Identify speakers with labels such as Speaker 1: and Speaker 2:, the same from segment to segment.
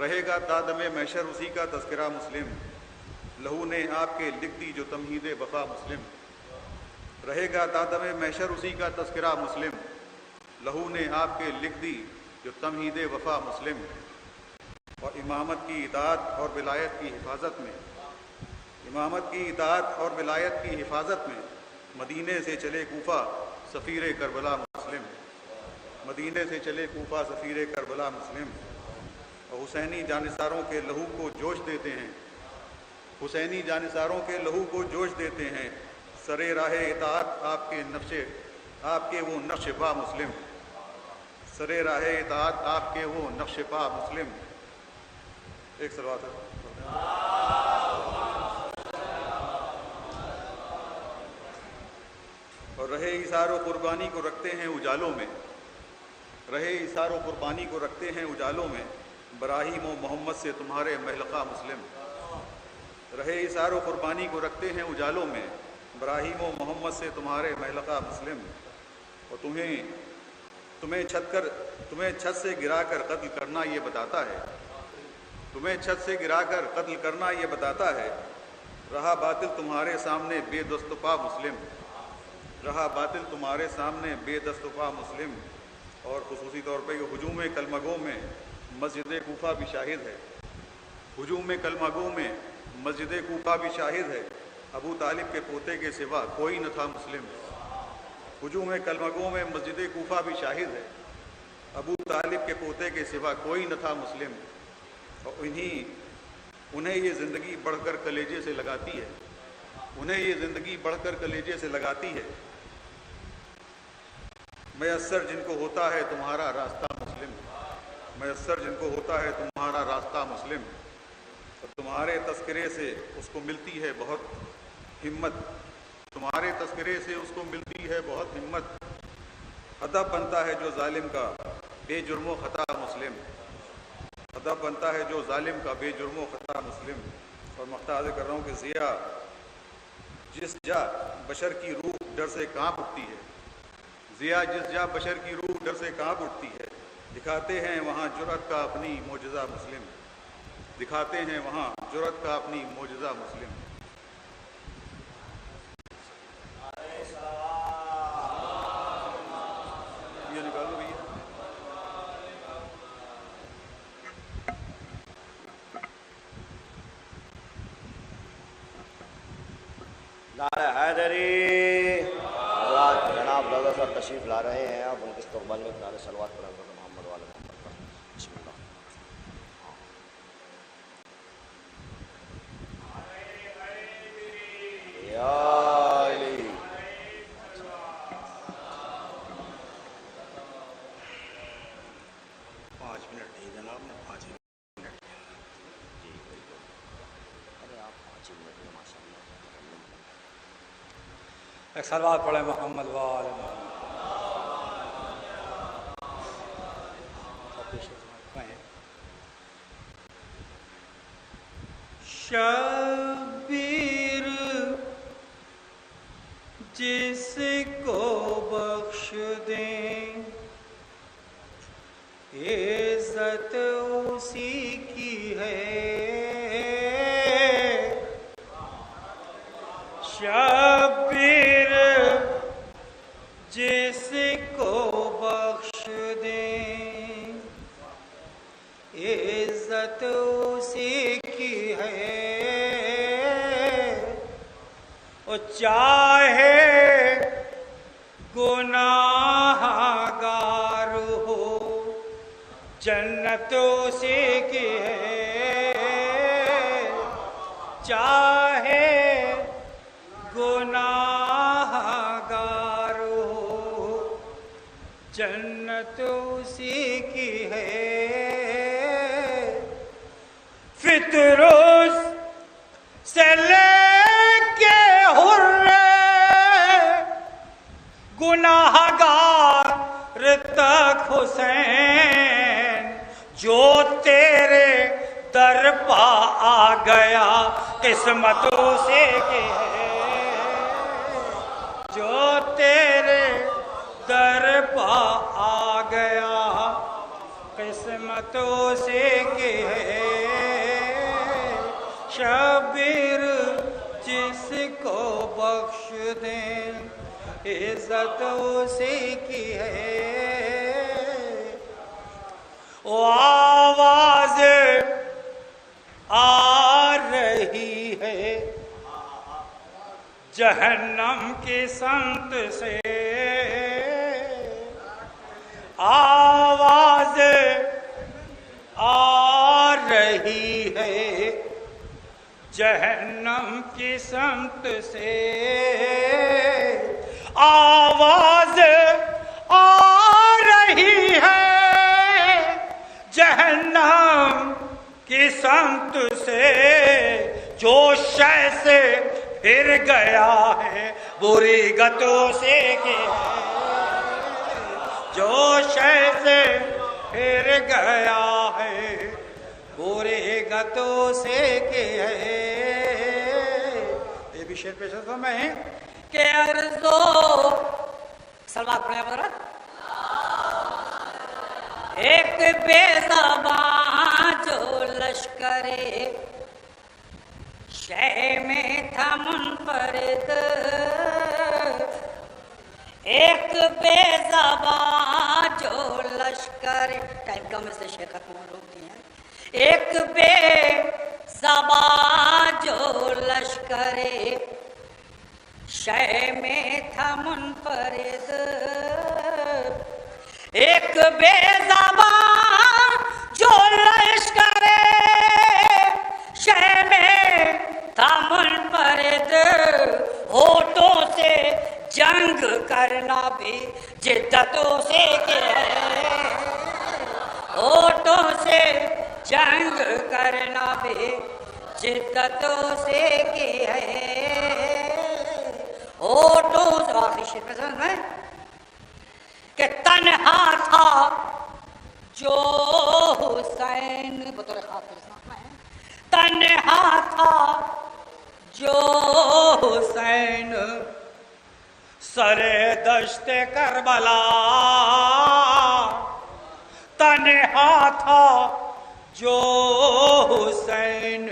Speaker 1: رہے گا تادم محشر اسی کا تذکرہ مسلم، لہو نے آپ کے لکھ دی جو تمہید وفا مسلم۔ رہے گا تادم محشر اسی کا تذکرہ مسلم، لہو نے آپ کے لکھ دی جو تمہید وفا مسلم۔ اور امامت کی اطاعت اور ولایت کی حفاظت میں، امامت کی اطاعت اور ولایت کی حفاظت میں مدینے سے چلے کوفہ سفیر کربلا مسلم، مدینے سے چلے کوفہ سفیر کربلا مسلم۔ اور حسینی جانثاروں کے لہو کو جوش دیتے ہیں، حسینی جانثاروں کے لہو کو جوش دیتے ہیں، سرے راہ اطاعت آپ کے وہ نقش پا مسلم، سرے راہ اطاعت آپ کے وہ نقش پا مسلم۔ ایک صلوات ہے۔ اور رہے ایثار و قربانی کو رکھتے ہیں اجالوں میں، رہے ایثار و قربانی کو رکھتے ہیں اجالوں میں، ابراہیم و محمد سے تمہارے محلقہ مسلم۔ رہے ایثار و قربانی کو رکھتے ہیں اجالوں میں، ابراہیم و محمد سے تمہارے محلقہ مسلم۔ اور تمہیں چھت سے گرا کر قتل کرنا یہ بتاتا ہے، تمہیں چھت سے گرا کر قتل کرنا یہ بتاتا ہے، رہا باطل تمہارے سامنے بے دست و پا مسلم، رہا باطل تمہارے سامنے بے دست و پا مسلم۔ اور خصوصی طور پہ یہ ہجوم کلمہ گو میں مسجد کوفہ بھی شاہد ہے، ہجوم کلمہ گو میں مسجد کوفہ بھی شاہد ہے، ابو طالب کے پوتے کے سوا کوئی نہ تھا مسلم۔ ہجوم کلمہ گو میں مسجد کوفہ بھی شاہد ہے، ابو طالب کے پوتے کے سوا کوئی نہ تھا مسلم۔ اور انہیں یہ زندگی بڑھ کر کلیجے سے لگاتی ہے، انہیں یہ زندگی بڑھ کر کلیجے سے لگاتی ہے، میسر جن کو ہوتا ہے تمہارا راستہ مسلم، میسر جن کو ہوتا ہے تمہارا راستہ مسلم۔ اور تمہارے تذکرے سے اس کو ملتی ہے بہت ہمت، تمہارے تذکرے سے اس کو ملتی ہے بہت ہمت، ادب بنتا ہے جو ظالم کا بے جرم و خطا مسلم، ادب بنتا ہے جو ظالم کا بے جرم و خطا مسلم۔ اور مختار کر رہا ہوں کہ ضیاء جس جا بشر کی روح ڈر سے کانپ اٹھتی ہے، ضیاء جس جا بشر کی روح ڈر سے کانپ اٹھتی ہے، دکھاتے ہیں وہاں جرأت کا اپنی معجزہ مسلم، دکھاتے ہیں وہاں جرأت کا اپنی معجزہ مسلم۔ یہ نکالو بھیا۔
Speaker 2: نعرہ حیدری۔ حضرات جناب رضا صاحب تشریف لا رہے ہیں، اب ان کے استقبال میں نعرہ صلوات پڑھا کر محمد والے محمد پر۔ بسم اللہ۔ یا علی۔
Speaker 1: پانچ منٹ نہیں جناب نے 5 منٹ۔
Speaker 2: جی بالکل، ارے آپ 5 منٹ میں ماشاء اللہ۔
Speaker 3: ایک صلوات پڑھے محمد وآل محمد۔ شبیر جس کو بخش دیں عزت اسی کی ہے، شبیر جس کو بخش دیں عزت اسی کی ہے، اور چاہے گناہ گار ہو جنت اسی کی ہے، چاہے گناہ گار ہو جنت اسی کی ہے، فطروس سے لے کے حر گناہ گار تک حسین جو تیرے در پا آ گیا قسمت اسی کی ہے، جو تیرے در پا آ گیا قسمتوں سے کہ ہے شبیر جس کو بخش دیں عزت اسی کی ہے وہ آواز آ رہی ہے جہنم کی سمت سے آواز آ رہی ہے جہنم کی سمت سے آواز آ رہی ہے جہنم کی سمت سے جو شے سے پھر گیا ہے بری گتوں سے کہ جو شے سے پھر گیا ہے بری گتوں سے کہ ہے یہ بھی شعر پیش میں
Speaker 4: کہ ارزو سلوات پڑھیں حضرت ایک بے زبان جو لشکر شے میں تھا منفرد ایک بے زبان جو لشکر ٹائم کم سے شیخ ختم روک دی ہیں ایک بے زبان جو لشکر شے میں تھا منفرد ایک بے زبان جو لشکر شے میں تھا منفرد ہونٹوں سے جنگ کرنا بھی جدتوں سے کیا ہے ہونٹوں سے جنگ کرنا بھی جدتوں سے کی ہے ہونٹوں سے آخری شعر کا سمجھ میں کہ تنہا تھا جو حسین بطور خاطر تنہا تھا جو حسین
Speaker 3: سرے دشت کربلا تنہا تھا جو حسین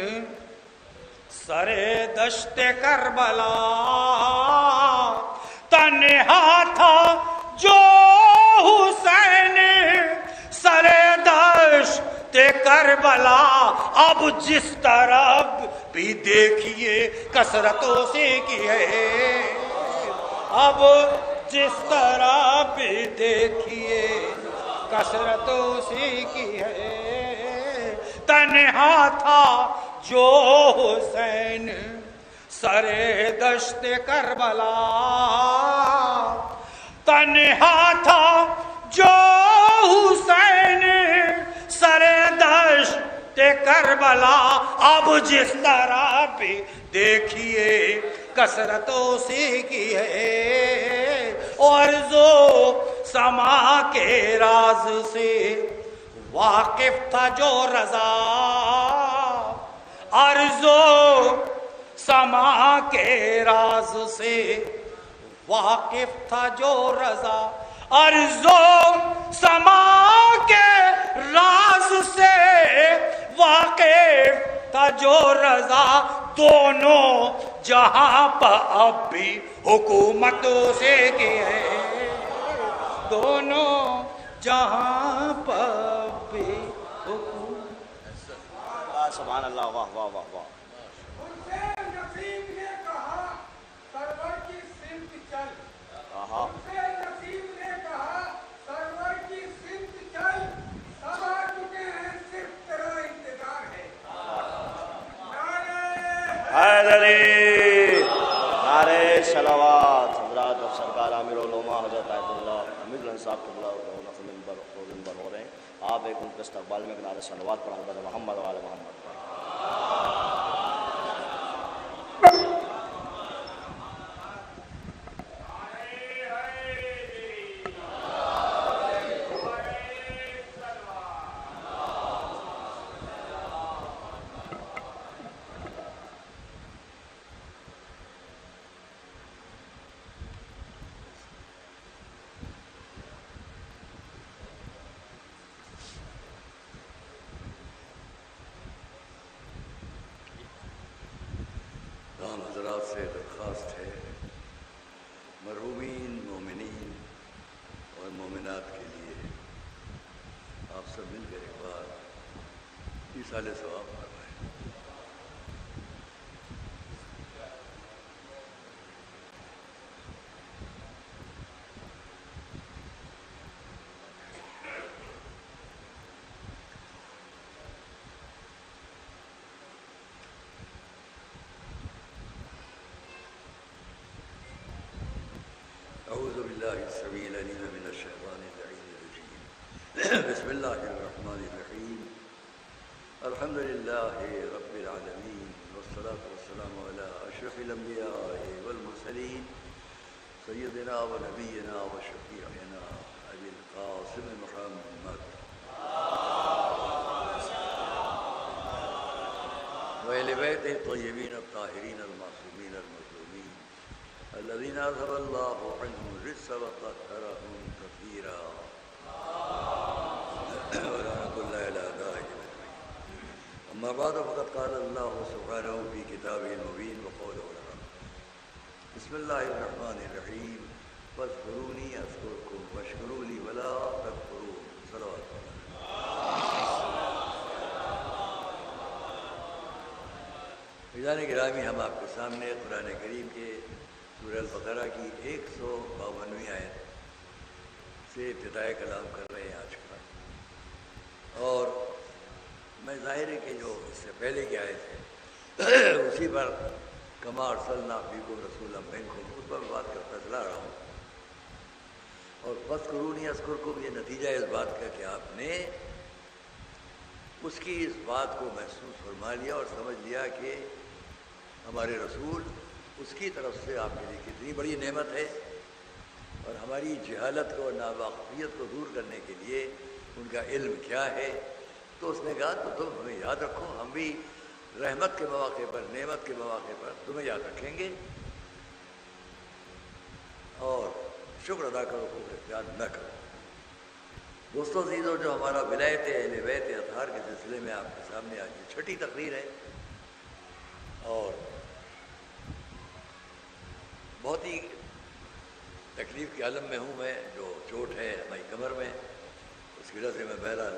Speaker 3: سرے دشت کربلا تنہا تھا جو حسین سرے دشت کربلا اب جس طرف بھی دیکھیے کثرتوں سے کی ہے اب جس طرح بھی دیکھیے کثرتوں سے کی ہے تنہا تھا جو حسین سرے دشت کربلا تنہا تھا جو حسین سرے دشت کربلا اب جس طرح بھی دیکھیے کثرتوں سے کی ہے اور سما کے راز سے واقف تھا جو رضا سما کے راز سے واقف تھا جو رضا سما کے راز سے واقف تھا جو رضا دونوں جہاں پر اب بھی حکومتوں سے کی ہے دونوں جہاں پر بھی حکومت
Speaker 2: سبحان اللہ واہ واہ واہ واہ
Speaker 5: حسین نصیب نے کہا سرور کی سمت چل حسین نصیب نے کہا سرور کی سمت چل سب آ چکے ہیں صرف تیرا انتظار ہے
Speaker 2: حیدری نعرے صلوات حضرات اور سرکار امیر علماء حضرت عید اللہ امیر الحسن صاحب قبلہ منبر ہو رہے ہیں آپ ایک ان کے استقبال میں نعرے صلوات پڑھا حضرت محمد و آل محمد
Speaker 6: درخواست ہے مرحومین مومنین اور مومنات کے لیے آپ سب مل کر ایک بار ایصال ثواب فرمائیں۔ اعوذ باللہ السمیع العلیم من الشیطان اللعین الرجیم بسم اللہ الرحمن الرحیم الحمد للہ رب العالمین والصلاة والسلام علی اشرف الانبیاء والمرسلین سیدنا و نبینا و شفیعنا ابی القاسم محمد وآل بیتہ الطیبین الطاہرین المعصومین المظلومین الذين أذهب الله عنهم الرجس وطهرهم تطهيرا ولعنة الله على أعدائهم أجمعين. أما بعد فقد قال الله سبحانه في كتابه المبين وقوله الحق بسم الله الرحمن الرحيم فاذكروني أذكركم واشكروا لي ولا تكفرون صلوات الله. میزان گرامی، ہم آپ کے سامنے قرآن کریم کے سورہ البقرہ کی 152ویں آیت سے ابتدائے کلام کر رہے ہیں آج کا، اور میں ظاہر ہے کہ جو اس سے پہلے کی آیت ہے اسی پر کما ارسلنا فیکم رسولا منکم اس پر بات کرتا چلا رہا ہوں. اور فاذکرونی اذکرکم یہ نتیجہ اس بات کا کہ آپ نے اس کی اس بات کو محسوس فرما لیا اور سمجھ لیا کہ ہمارے رسول اس کی طرف سے آپ کے لیے کتنی بڑی نعمت ہے، اور ہماری جہالت کو اور ناواقفیت کو دور کرنے کے لیے ان کا علم کیا ہے. تو اس نے کہا تو تم ہمیں یاد رکھو، ہم بھی رحمت کے مواقع پر، نعمت کے مواقع پر تمہیں یاد رکھیں گے، اور شکر ادا کرو کو یاد نہ کرو. دوستوں عزیزوں، جو ہمارا ولایت اہل بیت اطہار کے سلسلے میں آپ کے سامنے آج یہ 6ٹھی تقریر ہے، اور بہت ہی تکلیف کے عالم میں ہوں میں. جو چوٹ ہے ہماری کمر میں، اس کی وجہ سے میں بہرحال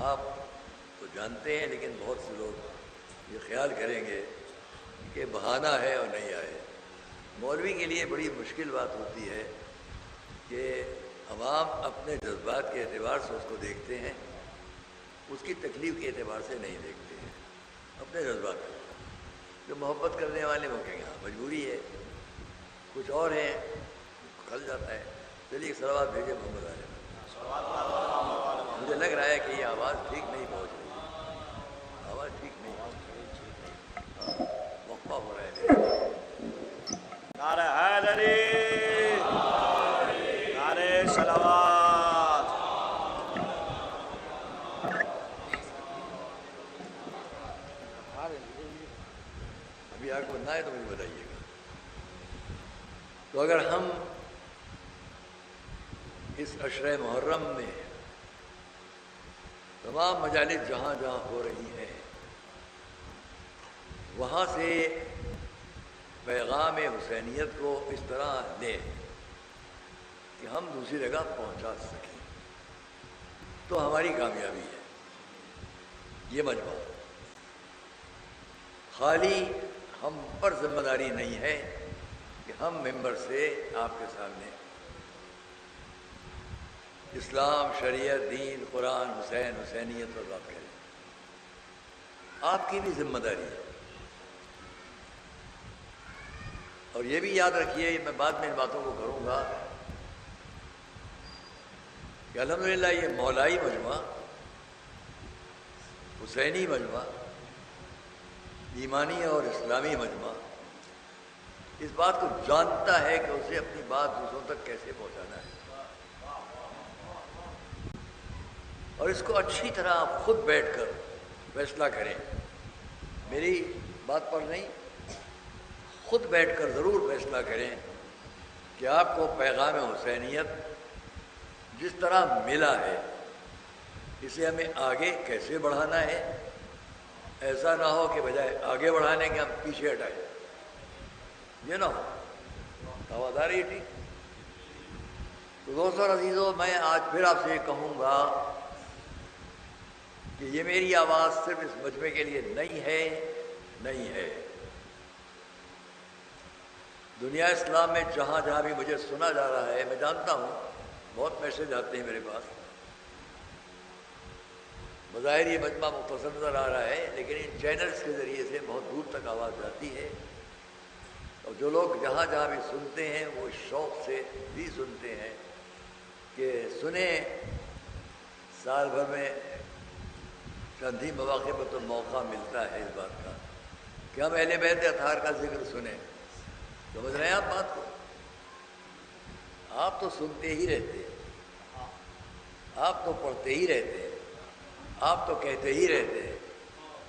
Speaker 6: آپ تو جانتے ہیں، لیکن بہت سے لوگ یہ خیال کریں گے کہ بہانہ ہے اور نہیں آئے. مولوی کے لیے بڑی مشکل بات ہوتی ہے کہ عوام اپنے جذبات کے اعتبار سے اس کو دیکھتے ہیں، اس کی تکلیف کے اعتبار سے نہیں دیکھتے ہیں. اپنے جذبات کے جو محبت کرنے والے وہ کہیں گے ہاں مجبوری ہے، کچھ اور ہیں کھل جاتا ہے. چلیے صلوات بھیجے محمد علیہ. مجھے لگ رہا ہے کہ یہ آواز ٹھیک نہیں پہنچ رہی ہے، آواز ٹھیک نہیں پہنچ رہی. وقفہ ہو رہا ہے.
Speaker 2: نعرہ حیدری، نعرہ صلوات.
Speaker 6: ابھی آپ کو نہ ہے تو مجھے بتائیے گا. تو اگر ہم اس عشرہ محرم میں تمام مجالس جہاں جہاں ہو رہی ہیں وہاں سے پیغام حسینیت کو اس طرح لیں کہ ہم دوسری جگہ پہنچا سکیں تو ہماری کامیابی ہے. یہ مجمع خالی ہم پر ذمہ داری نہیں ہے کہ ہم ممبر سے آپ کے سامنے اسلام، شریعت، دین، قرآن، حسین، حسینیت پر بات کریں. آپ کی بھی ذمہ داری ہے. اور یہ بھی یاد رکھیے، میں بعد میں ان باتوں کو کروں گا کہ الحمدللہ یہ مولائی مجمع، حسینی مجمع، ایمانی اور اسلامی مجمع اس بات کو جانتا ہے کہ اسے اپنی بات دوسروں تک کیسے پہنچانا ہے، اور اس کو اچھی طرح آپ خود بیٹھ کر فیصلہ کریں. میری بات پر نہیں، خود بیٹھ کر ضرور فیصلہ کریں کہ آپ کو پیغام حسینیت جس طرح ملا ہے اسے ہمیں آگے کیسے بڑھانا ہے. ایسا نہ ہو کہ بجائے آگے بڑھانے کے ہم پیچھے ہٹائیں. یہ نہ ہو، ہواداری ٹھیک۔ تو دوستوں اور عزیزوں، میں آج پھر آپ سے یہ کہوں گا کہ یہ میری آواز صرف اس مجمع کے لیے نہیں ہے۔ دنیا اسلام میں جہاں جہاں بھی مجھے سنا جا رہا ہے، میں جانتا ہوں بہت میسج آتے ہیں میرے پاس، بظاہر یہ مجمع مختصر نظر آ رہا ہے، لیکن ان چینلز کے ذریعے سے بہت دور تک آواز جاتی ہے، اور جو لوگ جہاں جہاں بھی سنتے ہیں وہ شوق سے بھی سنتے ہیں کہ سنیں۔ سال بھر میں چند ہی مواقع پر تو موقع ملتا ہے اس بات کا کہ ہم اہل بیت اطہار کا ذکر سنیں۔ سمجھ رہے ہیں آپ بات کو؟ آپ تو سنتے ہی رہتے ہیں، آپ تو پڑھتے ہی رہتے ہیں، آپ تو کہتے ہی رہتے ہیں۔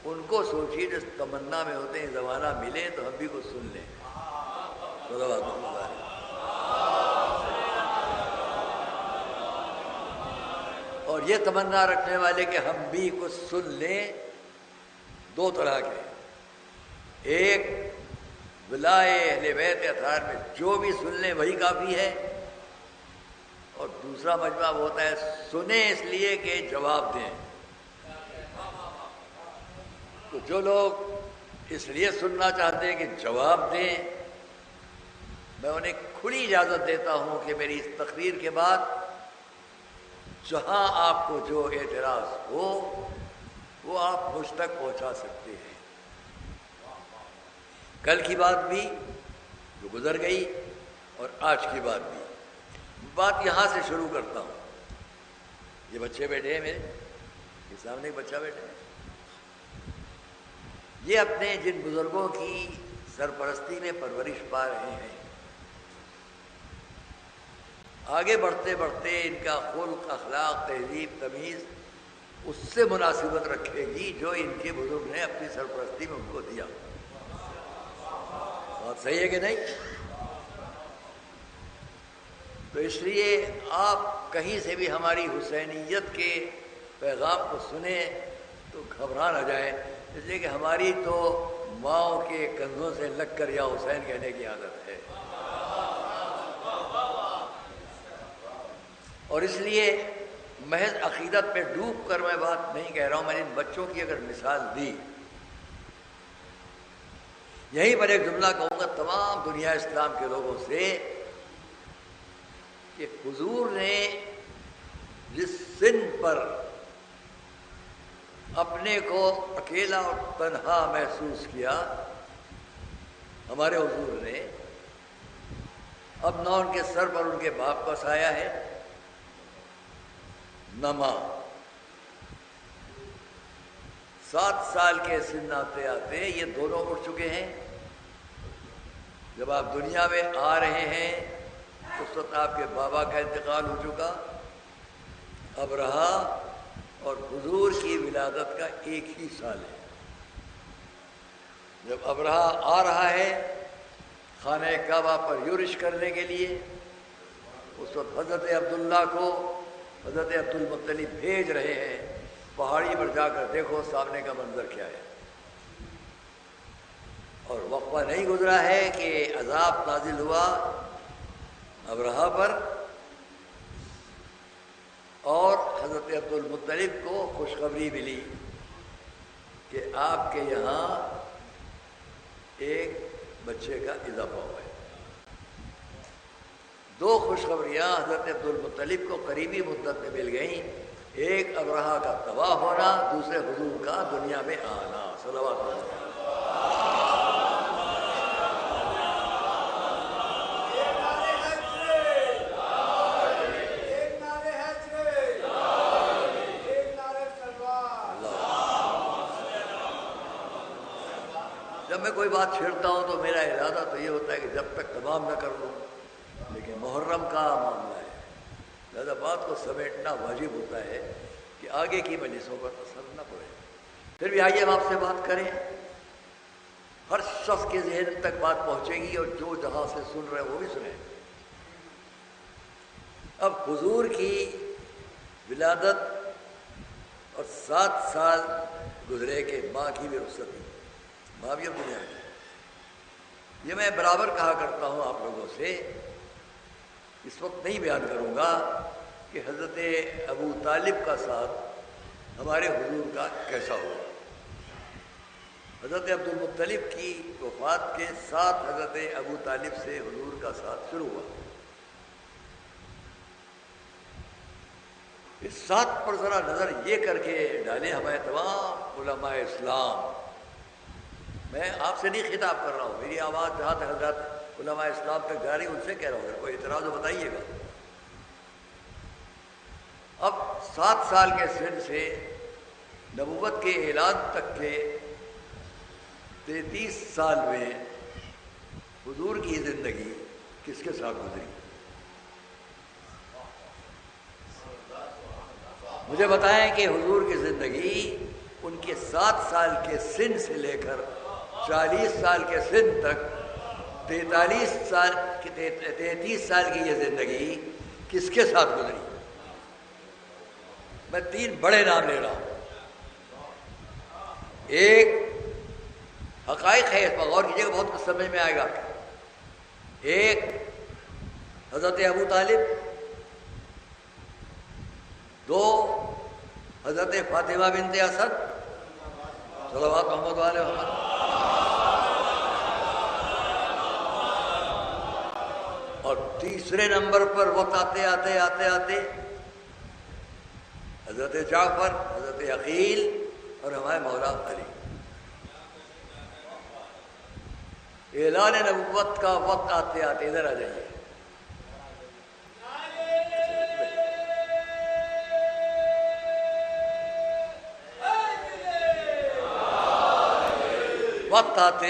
Speaker 6: ان کو سوچیے جس تمنا میں ہوتے ہیں زمانہ ملے تو ہم بھی کچھ سن لیں۔ اور یہ تمنا رکھنے والے کہ ہم بھی کچھ سن لیں دو طرح کے، ایک ولائے اہل بیت اطہار میں جو بھی سن لیں وہی کافی ہے، اور دوسرا مجمع وہ ہوتا ہے سنیں اس لیے کہ جواب دیں۔ تو جو لوگ اس لیے سننا چاہتے ہیں کہ جواب دیں، میں انہیں کھلی اجازت دیتا ہوں کہ میری اس تقریر کے بعد جہاں آپ کو جو اعتراض ہو وہ آپ مجھ تک پہنچا سکتے ہیں۔ کل کی بات بھی جو گزر گئی اور آج کی بات بھی، بات یہاں سے شروع کرتا ہوں۔ یہ بچے بیٹھے ہیں میرے، یہ سامنے ایک بچہ بیٹھا ہے، یہ اپنے جن بزرگوں کی سرپرستی میں پرورش پا رہے ہیں، آگے بڑھتے بڑھتے ان کا خلق، اخلاق، تہذیب، تمیز اس سے مناسبت رکھے گی جو ان کے بزرگ نے اپنی سرپرستی میں ان کو دیا۔ بات صحیح ہے کہ نہیں؟ تو اس لیے آپ کہیں سے بھی ہماری حسینیت کے پیغام کو سنیں تو گھبرا نہ جائیں، اس لیے کہ ہماری تو ماؤں کے کندھوں سے لگ کر یا حسین کہنے کی عادت ہے، اور اس لیے محض عقیدت پہ ڈوب کر میں بات نہیں کہہ رہا ہوں۔ میں نے ان بچوں کی اگر مثال دی، یہیں پر ایک جملہ کہوں گا تمام دنیا اسلام کے لوگوں سے کہ حضور نے جس سن پر اپنے کو اکیلا اور تنہا محسوس کیا، ہمارے حضور نے، اب نہ ان کے سر پر ان کے باپ کا سایہ ہے نہ ماں۔ 7 سال کے سن آتے آتے یہ دونوں اٹھ چکے ہیں۔ جب آپ دنیا میں آ رہے ہیں اس وقت آپ کے بابا کا انتقال ہو چکا، ابرہا اور حضور کی ولادت کا ایک ہی سال ہے۔ جب ابرہا آ رہا ہے خانہ کعبہ پر یورش کرنے کے لیے، اس وقت حضرت عبداللہ کو حضرت عبد المطلب بھیج رہے ہیں پہاڑی پر جا کر دیکھو سامنے کا منظر کیا ہے، اور وقفہ نہیں گزرا ہے کہ عذاب نازل ہوا ابرہا پر، اور حضرت عبد المطلب کو خوشخبری ملی کہ آپ کے یہاں ایک بچے کا اضافہ ہوا ہے۔ 2 خوشخبریاں حضرت عبد المطلب کو قریبی مدت میں مل گئیں، ایک ابرہا کا تباہ ہونا، دوسرے حضور کا دنیا میں آنا۔ صلوات اللہ۔ جب میں کوئی بات چھیڑتا ہوں تو میرا ارادہ تو یہ ہوتا ہے کہ جب تک تمام نہ کر لوں، لیکن محرم کا معاملہ ہے، لہذا بات کو سمیٹنا واجب ہوتا ہے کہ آگے کی مجلسوں پر اثر نہ پڑے۔ پھر بھی آئیے ہم آپ سے بات کریں، ہر شخص کے ذہن تک بات پہنچے گی، اور جو جہاں سے سن رہے وہ بھی سنیں۔ اب حضور کی ولادت اور 7 سال گزرے کہ ماں کی بھی رخصتی، ماں بھی اب دنیا میں، یہ میں برابر کہا کرتا ہوں آپ لوگوں سے، اس وقت نہیں بیان کروں گا کہ حضرت ابو طالب کا ساتھ ہمارے حضور کا کیسا ہوا۔ حضرت عبد المطلب کی وفات کے ساتھ حضرت ابو طالب سے حضور کا ساتھ شروع ہوا۔ اس ساتھ پر ذرا نظر یہ کر کے ڈالیں ہمارے تمام علماء اسلام، میں آپ سے نہیں خطاب کر رہا ہوں، میری آواز جہاں تک حضرت علماء اسلام پہ جا رہی ان سے کہہ رہا ہوں، اگر کوئی اعتراض ہو بتائیے گا۔ اب 7 سال کے سن سے نبوت کے اعلان تک کے 33 سال میں حضور کی زندگی کس کے ساتھ گزری؟ مجھے بتائیں کہ حضور کی زندگی ان کے 7 سال کے سن سے لے کر 40 سال کے سن تک 33 سال کی یہ زندگی کس کے ساتھ گزری؟ میں 3 بڑے نام لے رہا ہوں۔ ایک حقائق ہے، اس پر غور کیجیے گا، بہت کچھ سمجھ میں آئے گا۔ ایک حضرت ابو طالب، 2 حضرت فاطمہ بنت اسد صلوات محمد علیہ وسلم، اور تیسرے نمبر پر وقت آتے آتے حضرت جعفر، حضرت عقیل اور ہمارے مولا علی۔ اعلان نبوت کا وقت آتے ادھر آ جائیے۔ وقت آتے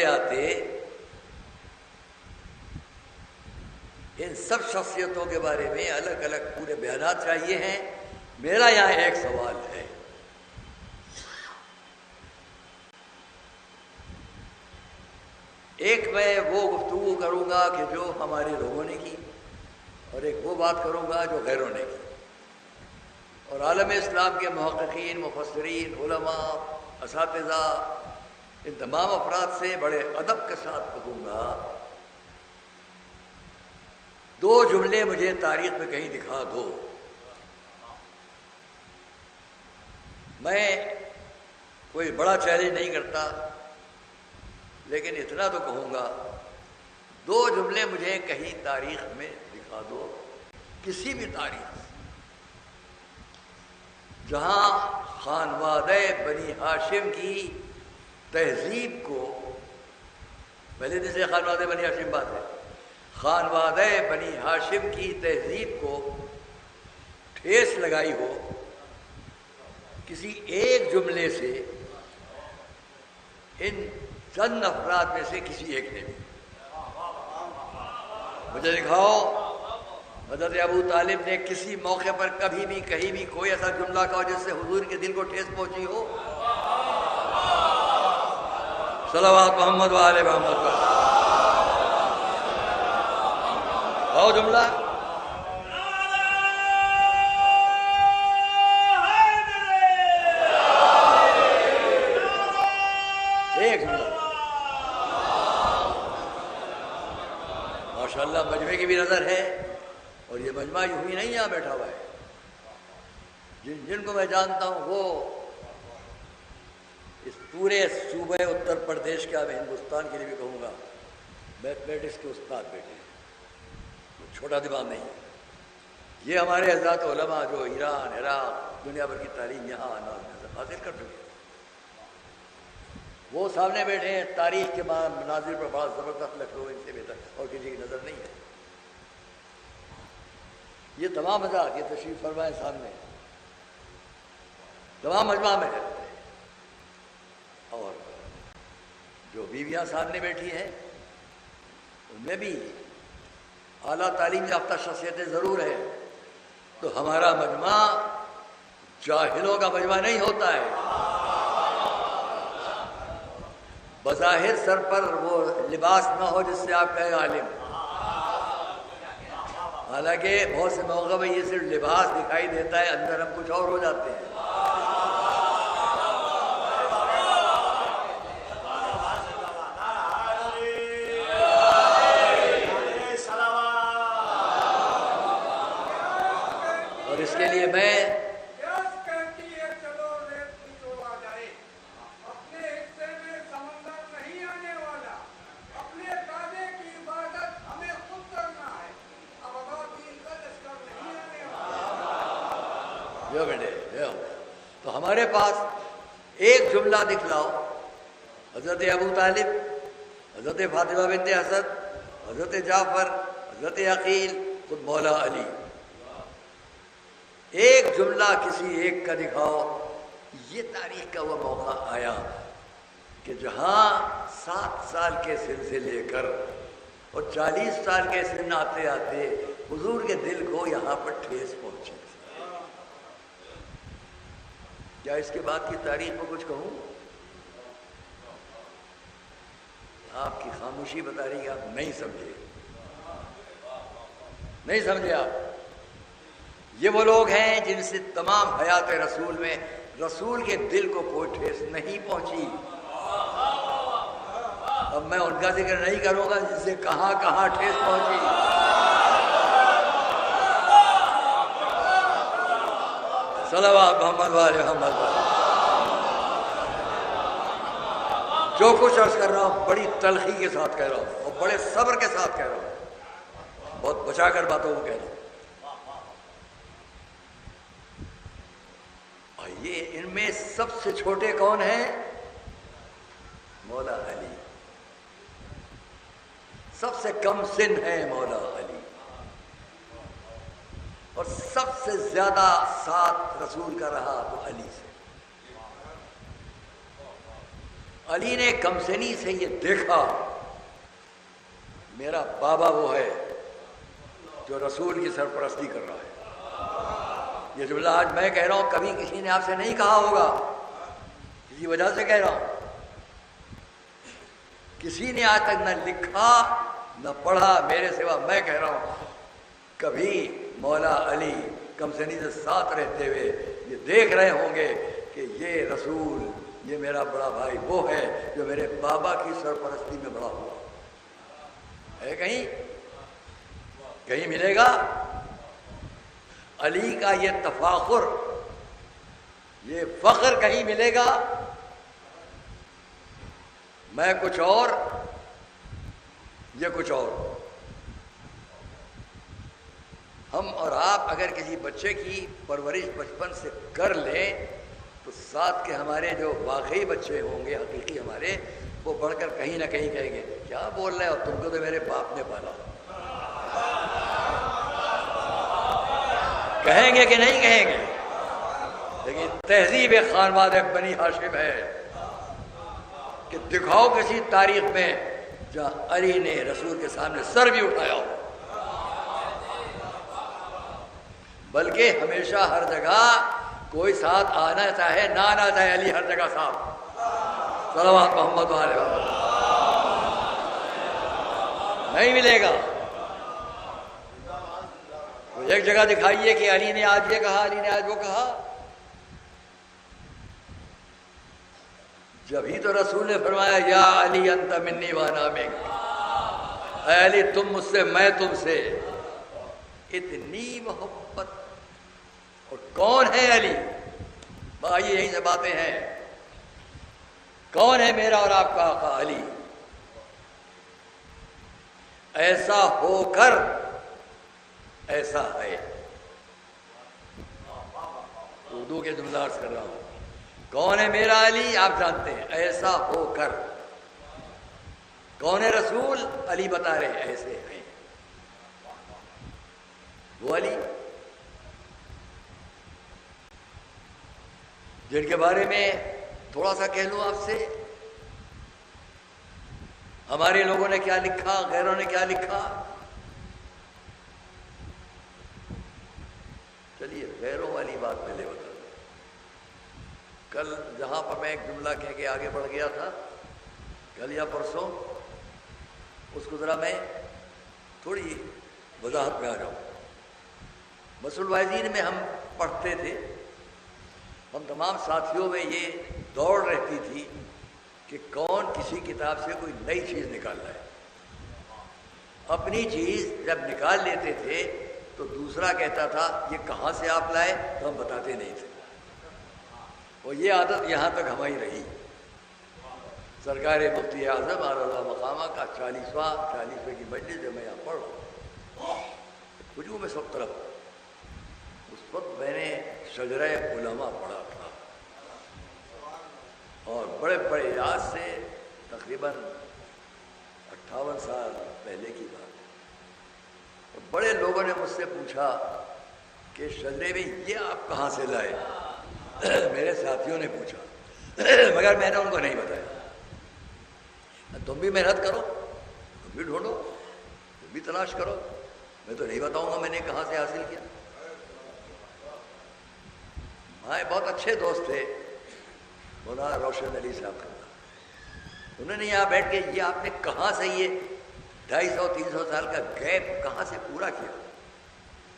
Speaker 6: ان سب شخصیتوں کے بارے میں الگ الگ پورے بیانات چاہیے ہیں۔ میرا یہاں ایک سوال ہے، ایک میں وہ گفتگو کروں گا کہ جو ہمارے لوگوں نے کی، اور ایک وہ بات کروں گا جو غیروں نے کی، اور عالم اسلام کے محققین، مفسرین، علماء، اساتذہ، ان تمام افراد سے بڑے ادب کے ساتھ کہوں گا، 2 جملے مجھے تاریخ میں کہیں دکھا دو۔ میں کوئی بڑا چیلنج نہیں کرتا، لیکن اتنا تو کہوں گا، 2 جملے مجھے کہیں تاریخ میں دکھا دو، کسی بھی تاریخ سے، جہاں خانوادہ بنی ہاشم کی تہذیب کو، پہلے دن سے خانوادہ بنی ہاشم بات ہے، خانوادہ بنی ہاشم کی تہذیب کو ٹھیس لگائی ہو کسی ایک جملے سے، ان چند افراد میں سے کسی ایک نے بھی۔ مجھے دکھاؤ حضرت ابو طالب نے کسی موقع پر کبھی بھی کہیں بھی کوئی ایسا جملہ کہا جس سے حضور کے دل کو ٹھیس پہنچی ہو؟ صلوات محمد وآل محمد پر کہو جملہ۔ ایک جملہ۔ ماشاءاللہ مجمع کی بھی نظر ہے، اور یہ مجمع یوں ہی نہیں یہاں بیٹھا ہوا ہے، جن کو میں جانتا ہوں وہ اس پورے صوبہ اتر پردیش کا، میں ہندوستان کے لیے بھی کہوں گا، میتھمیٹکس کے استاد بیٹھے ہیں، چھوٹا دماغ نہیں ہے۔ یہ ہمارے حضرات علماء جو ایران، عراق، دنیا بھر کی تعلیم یہاں حاصل کر چکے ہیں، وہ سامنے بیٹھے ہیں، تاریخ کے مناظر پر بڑا زبردست لکھ لو، ان سے بہتر اور کسی کی نظر نہیں ہے۔ یہ تمام حضرات یہ تشریف فرمائے سامنے، تمام مجمع میں ہے، اور جو بیویاں سامنے بیٹھی ہیں ان میں بھی اعلیٰ تعلیم یافتہ شخصیتیں ضرور ہیں، تو ہمارا مجمع جاہلوں کا مجمع نہیں ہوتا ہے۔ بظاہر سر پر وہ لباس نہ ہو جس سے آپ کہیں عالم، حالانکہ بہت سے موقع میں یہ صرف لباس دکھائی دیتا ہے، اندر ہم کچھ اور ہو جاتے ہیں۔ دو بیٹے تو ہمارے پاس ایک جملہ دکھلاؤ، حضرت ابو طالب، حضرت فاطمہ بنت اسد، حضرت جعفر، حضرت عقیل، خود مولا علی، ایک جملہ کسی ایک کا دکھاؤ۔ یہ تاریخ کا وہ موقع آیا کہ جہاں 7 سال کے سن سے لے کر اور 40 سال کے سن آتے آتے حضور کے دل کو یہاں پر ٹھیس پہنچی تھی۔ کیا اس کے بعد کی تاریخ میں کچھ کہوں؟ آپ کی خاموشی بتا رہی ہے آپ نہیں سمجھے، نہیں سمجھے آپ۔ یہ وہ لوگ ہیں جن سے تمام حیات رسول میں رسول کے دل کو کوئی ٹھیس نہیں پہنچی۔ اب میں ان کا ذکر نہیں کروں گا جن سے کہاں کہاں ٹھیس پہنچی۔ صلوات محمد والے محمد والے۔ جو کچھ عرض کر رہا ہوں بڑی تلخی کے ساتھ کہہ رہا ہوں اور بڑے صبر کے ساتھ کہہ رہا ہوں، بہت بچا کر باتوں کو کہہ رہا ہوں۔ اور یہ ان میں سب سے چھوٹے کون ہیں؟ مولا علی۔ سب سے کم سن ہے مولا علی، اور سب سے زیادہ ساتھ رسول کا رہا تو علی سے۔ علی نے کم سنی سے یہ دیکھا میرا بابا وہ ہے جو رسول کی سرپرستی کر رہا ہے۔ یہ جملہ آج میں کہہ رہا ہوں، کبھی کسی نے آپ سے نہیں کہا ہوگا، اسی وجہ سے کہہ رہا ہوں۔ کسی نے آج تک نہ لکھا نہ پڑھا میرے سوا، میں کہہ رہا ہوں کبھی مولا علی کم سنی سے ساتھ رہتے ہوئے یہ دیکھ رہے ہوں گے کہ یہ رسول، یہ میرا بڑا بھائی وہ ہے جو میرے بابا کی سرپرستی میں بڑا ہوا ہے۔ کہیں کہیں ملے گا علی کا یہ تفاخر، یہ فخر کہیں ملے گا؟ میں کچھ اور، یہ کچھ اور۔ ہم اور آپ اگر کسی بچے کی پرورش بچپن سے کر لیں تو ساتھ کے ہمارے جو واقعی بچے ہوں گے، حقیقی ہمارے، وہ بڑھ کر کہیں نہ کہیں کہیں گے کیا بول رہے ہو تم کو تو میرے باپ نے پالا۔ کہیں گے کہ نہیں کہیں گے؟ لیکن تہذیب خانواد بنی ہاشم ہے کہ دکھاؤ کسی تاریخ میں جہاں علی نے رسول کے سامنے سر بھی اٹھایا ہو۔ بلکہ ہمیشہ ہر جگہ کوئی ساتھ آنا چاہے نہ آنا چاہے، علی ہر جگہ ساتھ۔ صلوات محمد والے نہیں ملے گا۔ ایک جگہ دکھائیے کہ علی نے آج یہ کہا، علی نے آج وہ کہا۔ جبھی تو رسول نے فرمایا یا علی انت منی وانا منک، اے علی تم مجھ سے میں تم سے۔ اتنی محبت۔ اور کون ہے علی؟ آئیے یہیں سے باتیں ہیں۔ کون ہے میرا اور آپ کا آقا علی؟ ایسا ہو کر ایسا ہے۔ اردو کے جملہ عرض کر رہا ہوں۔ کون ہے میرا علی؟ آپ جانتے ہیں، ایسا ہو کر۔ کون ہے رسول؟ علی بتا رہے ہیں ایسے ہیں۔ وہ علی جن کے بارے میں تھوڑا سا کہہ لوں آپ سے، ہمارے لوگوں نے کیا لکھا، غیروں نے کیا لکھا۔ چلیے غیروں والی بات پہلے بتا دیں۔ کل جہاں پر میں ایک جملہ کہہ کے آگے بڑھ گیا تھا، کل یا پرسوں، اس کو ذرا میں تھوڑی وضاحت میں آ جاؤں۔ مسل الواعظین میں ہم پڑھتے تھے، ہم تمام ساتھیوں میں یہ دوڑ رہتی تھی کہ کون کسی کتاب سے کوئی نئی چیز نکال لائے۔ اپنی چیز جب نکال لیتے تھے تو دوسرا کہتا تھا یہ کہاں سے آپ لائے، تو ہم بتاتے نہیں تھے۔ اور یہ عادت یہاں تک ہماری رہی۔ سرکار مفتی اعظم اعلیٰ مقامہ کا 40ویں کی مجلس جب میں یہاں پڑھ رہا ہوں، ہجوم میں سب طرف اس وقت میں نے شجرہ علماء پڑھا تھا، اور بڑے بڑے یاد سے تقریباً 58 سال پہلے کی بات ہے۔ تو بڑے لوگوں نے مجھ سے پوچھا کہ شجرے میں یہ آپ کہاں سے لائے؟ میرے ساتھیوں نے پوچھا، مگر میں نے ان کو نہیں بتایا۔ تم بھی محنت کرو، تم بھی ڈھونڈو، تم بھی تلاش کرو، میں تو نہیں بتاؤں گا میں نے کہاں سے حاصل کیا۔ ہمارے بہت اچھے دوست تھے مولانا روشن علی صاحب کا، انہوں نے یہاں بیٹھ کے یہ آپ نے کہاں سے یہ 250-300 سال کا گیپ کہاں سے پورا کیا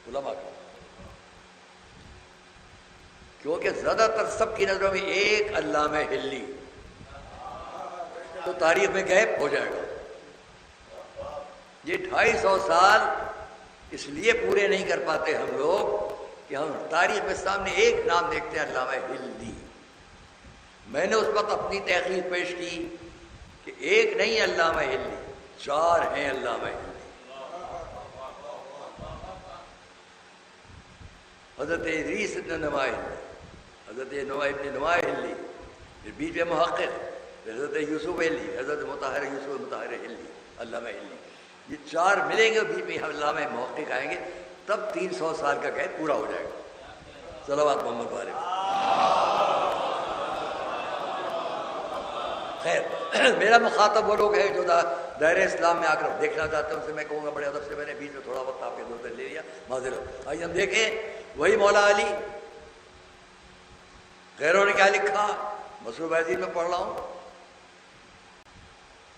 Speaker 6: علماء کا؟ کیونکہ زیادہ تر سب کی نظروں میں ایک علامہ ہلی، تو تاریخ میں گیپ ہو جائے گا۔ یہ 250 سال اس لیے پورے نہیں کر پاتے ہم لوگ کہ ہم تاریخ میں سامنے ایک نام دیکھتے ہیں، علامہ ہلی۔ میں نے اس وقت اپنی تحقیق پیش کی کہ ایک نہیں علامہ ہلی، 4 ہیں علامہ ہلی۔ حضرت ادریس ابن نواح ہلی، حضرت ابن نواح ہلی، پھر بیچ میں محقق، پھر حضرت یوسف ہلی، حضرت مطہر یوسف مطہر ہلی، علامہ ہلی۔ یہ 4 ملیں گے، بیچ میں علامہ محقق آئیں گے، تب 300 سال کا گیپ پورا ہو جائے گا۔ صلوات محمد والے۔ خیر، میرا مخاطب وہ لوگ ہیں جو دائرہ اسلام میں آ کر دیکھنا چاہتے ہیں، ان سے میں کہوں گا بڑے ادب سے، میں نے بیچ میں تھوڑا وقت آپ کے دوست لے لیا، معذرت۔ آئیے ہم دیکھیں وہی مولا علی، غیروں نے کیا لکھا، مصروف عزیز میں پڑھ رہا ہوں،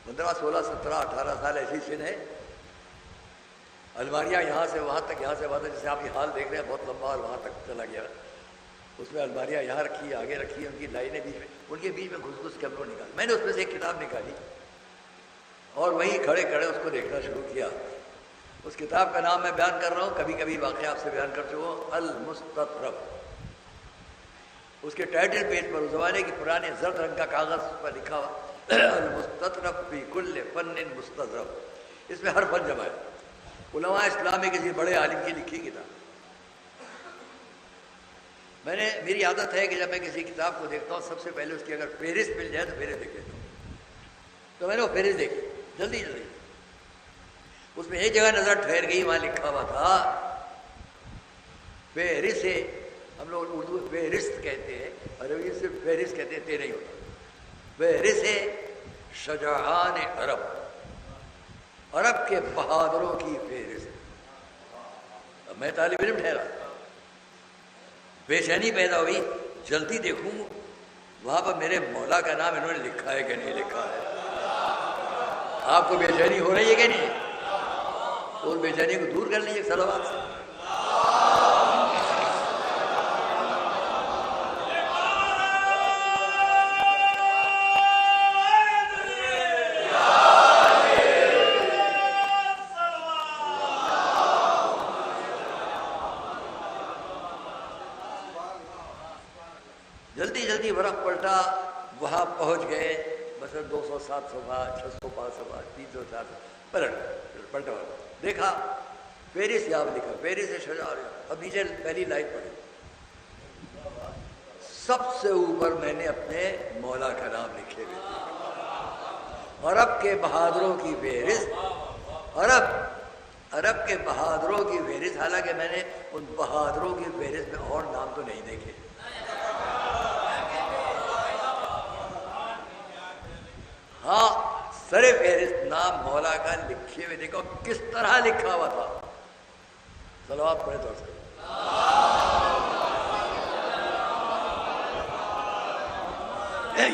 Speaker 6: 15 16 17 18 سال ایسی سن ہے، الماریاں یہاں سے وہاں تک، یہاں سے وہاں تک، جیسے آپ یہ حال دیکھ رہے ہیں بہت لمبا اور وہاں تک چلا گیا، اس میں الماریاں یہاں رکھی، آگے رکھی، ان کی لائنیں بیچ میں، ان کے بیچ میں گھس گھس کے ہم لوگ نکال، میں نے اس میں سے ایک کتاب نکالی اور وہیں کھڑے کھڑے اس کو دیکھنا شروع کیا۔ اس کتاب کا نام میں بیان کر رہا ہوں، کبھی کبھی واقعہ آپ سے بیان کر چکا ہوں، المستطرف۔ اس کے ٹائٹل پیج پر اس زمانے کی پرانے زرد رنگ کا کاغذ پر لکھا ہوا المستطرف فی کل فن مستظرف، اس میں ہر فن جمع ہے، علماء اسلام میں کسی بڑے عالم کی لکھی کتاب۔ میں نے، میری عادت ہے کہ جب میں کسی کتاب کو دیکھتا ہوں سب سے پہلے اس کی اگر فہرست مل جائے تو فہرست دیکھ لیتا ہوں، تو میں نے وہ فہرست دیکھی جلدی جلدی، اس میں ایک جگہ نظر ٹھہر گئی، وہاں لکھا ہوا تھا فہرست، ہم لوگ اردو میں فہرست کہتے ہیں، عربی سے فہرست کہتے ہیں، نہیں ہوتا، فہرست شجاعان عرب، عرب کے بہادروں کی فہرست۔ اب میں طالب علم ٹھہرا، بے چینی پیدا ہوئی، جلدی دیکھوں وہاں پر میرے مولا کا نام انہوں نے لکھا ہے کہ نہیں لکھا ہے۔ آپ کو بے چینی ہو رہی ہے کہ نہیں؟ تو بے چینی کو دور کر لیجیے صلوات سے۔ جلدی جلدی ورق پلٹا، وہاں پہنچ گئے، بس 207 صفحہ 605 صفحہ 300 پلٹا، دیکھا فہرست یہاں لکھا، فہرست شجاع، اب نیچے پہلی لائن پڑھی، سب سے اوپر میں نے اپنے مولا کا نام لکھے ہوئے، عرب کے بہادروں کی فہرست، عرب کے بہادروں کی فہرست، حالانکہ میں نے ان بہادروں کی فہرست میں اور نام تو نہیں دیکھے۔ ہاں، سر فہرست نام مولا کا لکھے ہوئے، دیکھو کس طرح لکھا ہوا تھا، صلوات پڑھے تو سے۔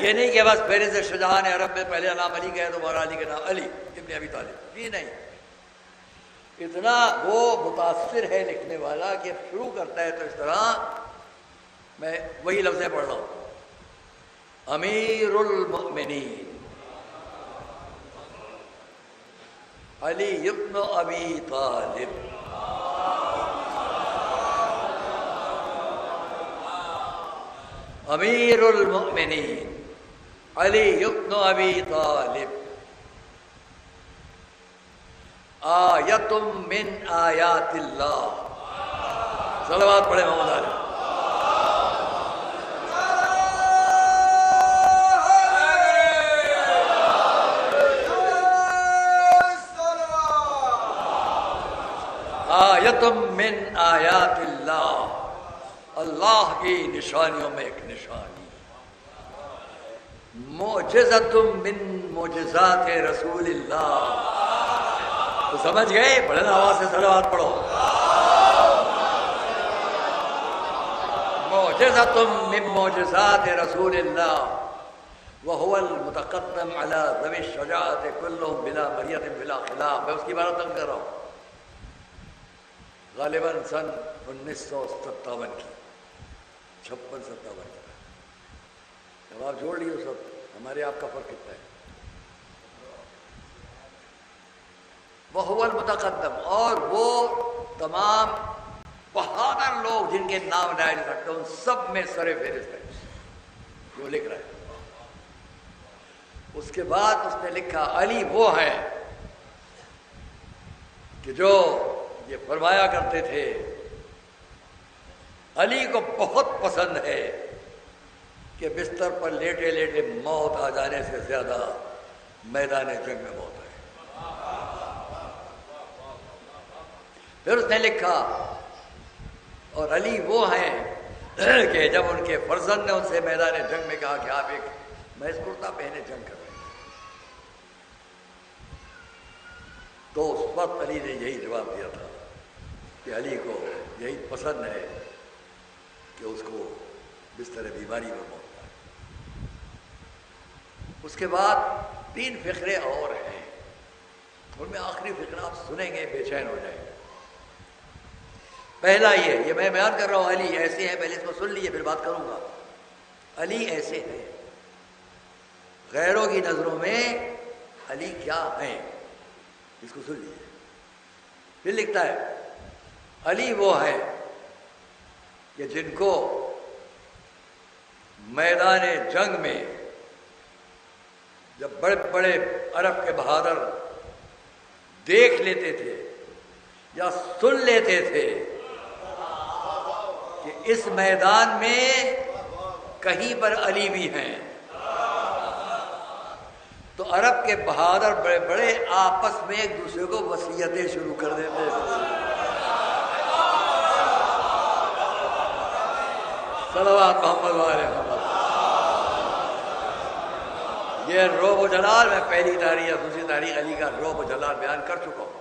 Speaker 6: یہ نہیں کہ بس فہرست شجاعان عرب میں پہلے نام علی کا ہے تو مولا علی کا نام علی ابن ابی طالب، یہ نہیں، اتنا وہ متاثر ہے لکھنے والا کہ شروع کرتا ہے تو اس طرح، میں وہی لفظیں پڑھ رہا ہوں، امیر المؤمنین علی ابن ابی طالب، امیر المؤمنین علی ابن ابی طالب، آیت من آیات اللہ صلوات پڑھے محمد علی. آیتم من آیات اللہ، اللہ کی نشانیوں میں ایک نشانی. معجزتم من معجزات رسول اللہ. تو سمجھ گئے؟ بڑھنا آواز سے صلوات پڑھو. معجزتم من معجزات رسول اللہ وهو المتقدم على ذوي الشجاعة كلهم بلا مرية بلا خلاف. میں اس کی بات تک کر رہا ہوں. غالباً سن 1957 کی، 56-57 کی. جب آپ جوڑ لیے سب، ہمارے آپ کا فرق کتنا ہے؟ وَهُوَ الْمُتَقَدَّمُ، اور وہ تمام بہادر لوگ جن کے نام لائے جا سکتے ان سب میں سر فہرست ہے جو لکھ رہا ہے. اس کے بعد اس نے لکھا علی وہ ہے کہ جو یہ فرمایا کرتے تھے علی کو بہت پسند ہے کہ بستر پر لیٹے لیٹے موت آ جانے سے زیادہ میدان جنگ میں موت ہے. پھر اس نے لکھا اور علی وہ ہیں کہ جب ان کے فرزند نے ان سے میدان جنگ میں کہا کہ آپ ایک محض کرتا پہنے جنگ کر رہے ہیں، تو اس وقت علی نے یہی جواب دیا تھا کہ علی کو یہی پسند ہے کہ اس کو بستر بیماری میں موت پائے. اس کے بعد 3 فقرے اور ہیں، ان میں آخری فقرہ آپ سنیں گے بے چین ہو جائیں گے. پہلا یہ میں بیان کر رہا ہوں علی ایسے ہیں، پہلے اس کو سن لیجیے پھر بات کروں گا. علی ایسے ہیں، غیروں کی نظروں میں علی کیا ہیں اس کو سن لیجیے. پھر لکھتا ہے علی وہ ہے کہ جن کو میدان جنگ میں جب بڑے بڑے عرب کے بہادر دیکھ لیتے تھے یا سن لیتے تھے کہ اس میدان میں کہیں پر علی بھی ہیں، تو عرب کے بہادر بڑے بڑے آپس میں ایک دوسرے کو وصیتیں شروع کر دیتے تھے. صلوات محمد والے محمد. یہ روب و جلال میں پہلی تاریخ یا دوسری تاریخ علی کا روب و جلال بیان کر چکا ہوں.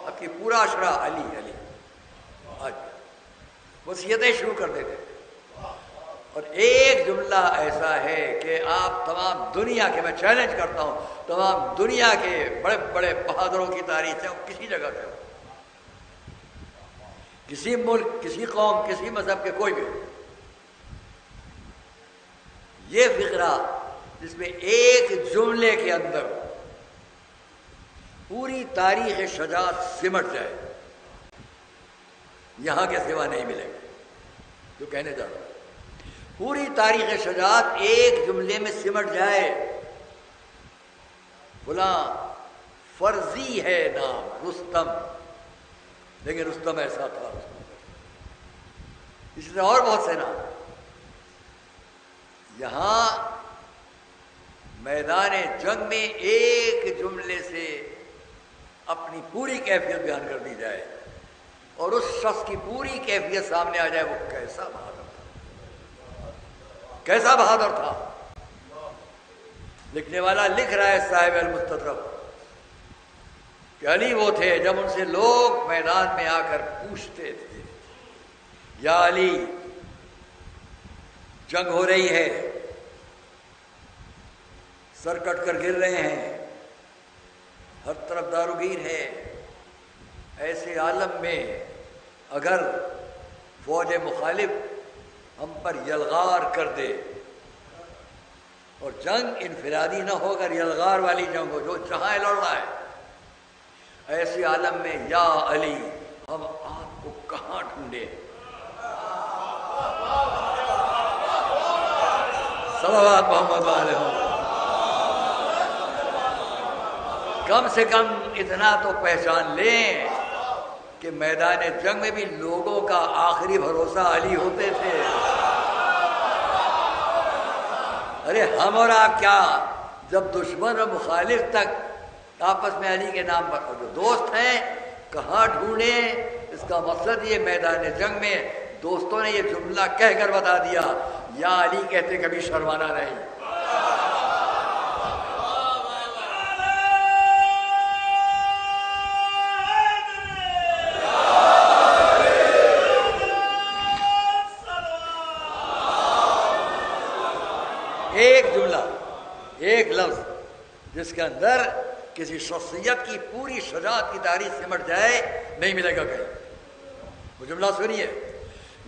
Speaker 6: اب کی پورا اشرا علی علی آج وصیتیں شروع کر دیتے. اور ایک جملہ ایسا ہے کہ آپ تمام دنیا کے، میں چیلنج کرتا ہوں تمام دنیا کے بڑے بڑے بہادروں کی تاریخ سے کسی جگہ سے، کسی ملک، کسی قوم، کسی مذہب کے کوئی بھی، یہ فقرہ جس میں ایک جملے کے اندر پوری تاریخ شجاعت سمٹ جائے، یہاں کے سوا نہیں ملے گا. جو کہنے جا رہا ہوں پوری تاریخ شجاعت ایک جملے میں سمٹ جائے. فلاں فرضی ہے نام رستم، لیکن رستم ایسا تھا، اس طرح اور بہت سے نام. یہاں میدان جنگ میں ایک جملے سے اپنی پوری کیفیت بیان کر دی جائے اور اس شخص کی پوری کیفیت سامنے آ جائے، وہ کیسا بہادر تھا، کیسا بہادر تھا. لکھنے والا لکھ رہا ہے صاحب المستدرک کہ علی وہ تھے جب ان سے لوگ میدان میں آ کر پوچھتے تھے یا علی جنگ ہو رہی ہے، سر کٹ کر گر رہے ہیں، ہر طرف داروگیر ہے، ایسے عالم میں اگر فوج مخالف ہم پر یلغار کر دے اور جنگ انفرادی نہ ہو کر یلغار والی جنگ ہو جو جہاں لڑ رہا ہے، ایسے عالم میں یا علی ہم آپ کو کہاں ڈھونڈے. صلوات محمد علیہ وسلم. کم سے کم اتنا تو پہچان لیں کہ میدان جنگ میں بھی لوگوں کا آخری بھروسہ علی ہوتے تھے. ارے ہم اور آپ کیا، جب دشمن اور مخالف تک آپس میں علی کے نام پر جو دوست ہیں کہاں ڈھونڈیں؟ اس کا مقصد یہ میدان جنگ میں دوستوں نے یہ جملہ کہہ کر بتا دیا، یا علی کہتے کبھی شرمانا نہیں. ایک جملہ، ایک لفظ جس کے اندر کسی شخصیت کی پوری شجاعت کی تاریخ سمٹ جائے نہیں ملے گا کہیں. وہ جملہ سنیے،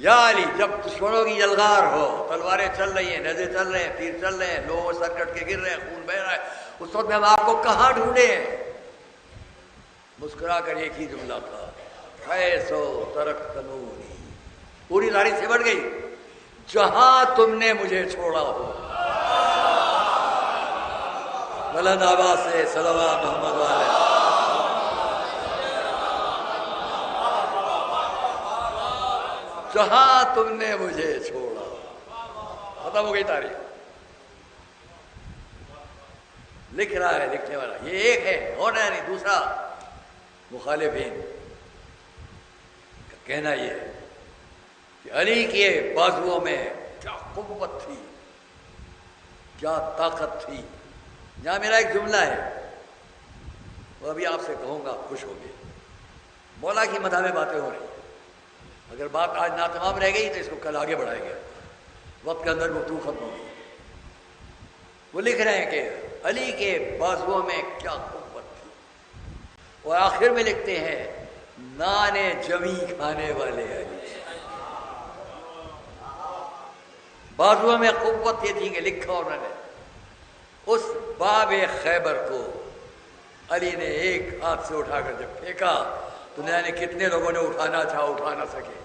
Speaker 6: یا علی جب دشمنوں کی یلغار ہو، تلواریں چل رہی ہیں، نیزے چل رہے ہیں، تیر چل رہے ہیں، لوگ سر کٹ کے گر رہے ہیں، خون بہ رہا ہے، اس وقت میں ہم آپ کو کہاں ڈھونڈیں؟ مسکرا کر ایک ہی جملہ تھا، حیثو ترکتمونی. پوری تاریخ سمٹ گئی، جہاں تم نے مجھے چھوڑا ہو. بلند آواز سے صلوات محمد والے. جہاں تم نے مجھے چھوڑا. ختم ہو گئی تاریخ. لکھ رہا ہے لکھنے والا، یہ ایک ہے اور نہیں. دوسرا مخالفین کا کہنا یہ ہے کہ علی کے بازوؤں میں کیا قوت تھی، کیا طاقت تھی. یہاں میرا ایک جملہ ہے، وہ ابھی آپ سے کہوں گا، خوش ہوگی. مولا کی مدح میں باتیں ہو رہی ہیں. اگر بات آج ناتمام رہ گئی تو اس کو کل آگے بڑھائیں گے، وقت کے اندر گفتگو ختم ہوگی. وہ لکھ رہے ہیں کہ علی کے بازوؤں میں کیا قوت تھی، اور آخر میں لکھتے ہیں نان جمی کھانے والے علی. بازوؤں میں قوت یہ تھی کہ لکھا انہوں نے اس باب خیبر کو علی نے ایک ہاتھ سے اٹھا کر جب پھینکا تو نہ جانے کتنے لوگوں نے اٹھانا چاہا اٹھا نہ سکے.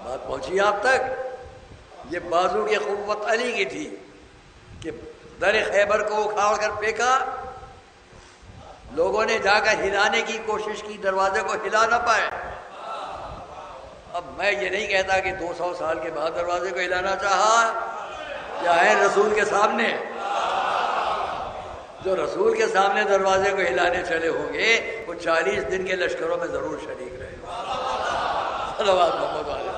Speaker 6: بات پہنچی آپ تک، یہ بازو کی قوت علی کی تھی کہ در خیبر کو اکھاڑ کر پھینکا. لوگوں نے جا کر ہلانے کی کوشش کی، دروازے کو ہلا نہ پائے. اب میں یہ نہیں کہتا کہ 200 سال کے بعد دروازے کو ہلانا چاہا، کیا ہے رسول کے سامنے. جو رسول کے سامنے دروازے کو ہلانے چلے ہوں گے وہ 40 دن کے لشکروں میں ضرور شریک رہے. صلوات محمد علیہ.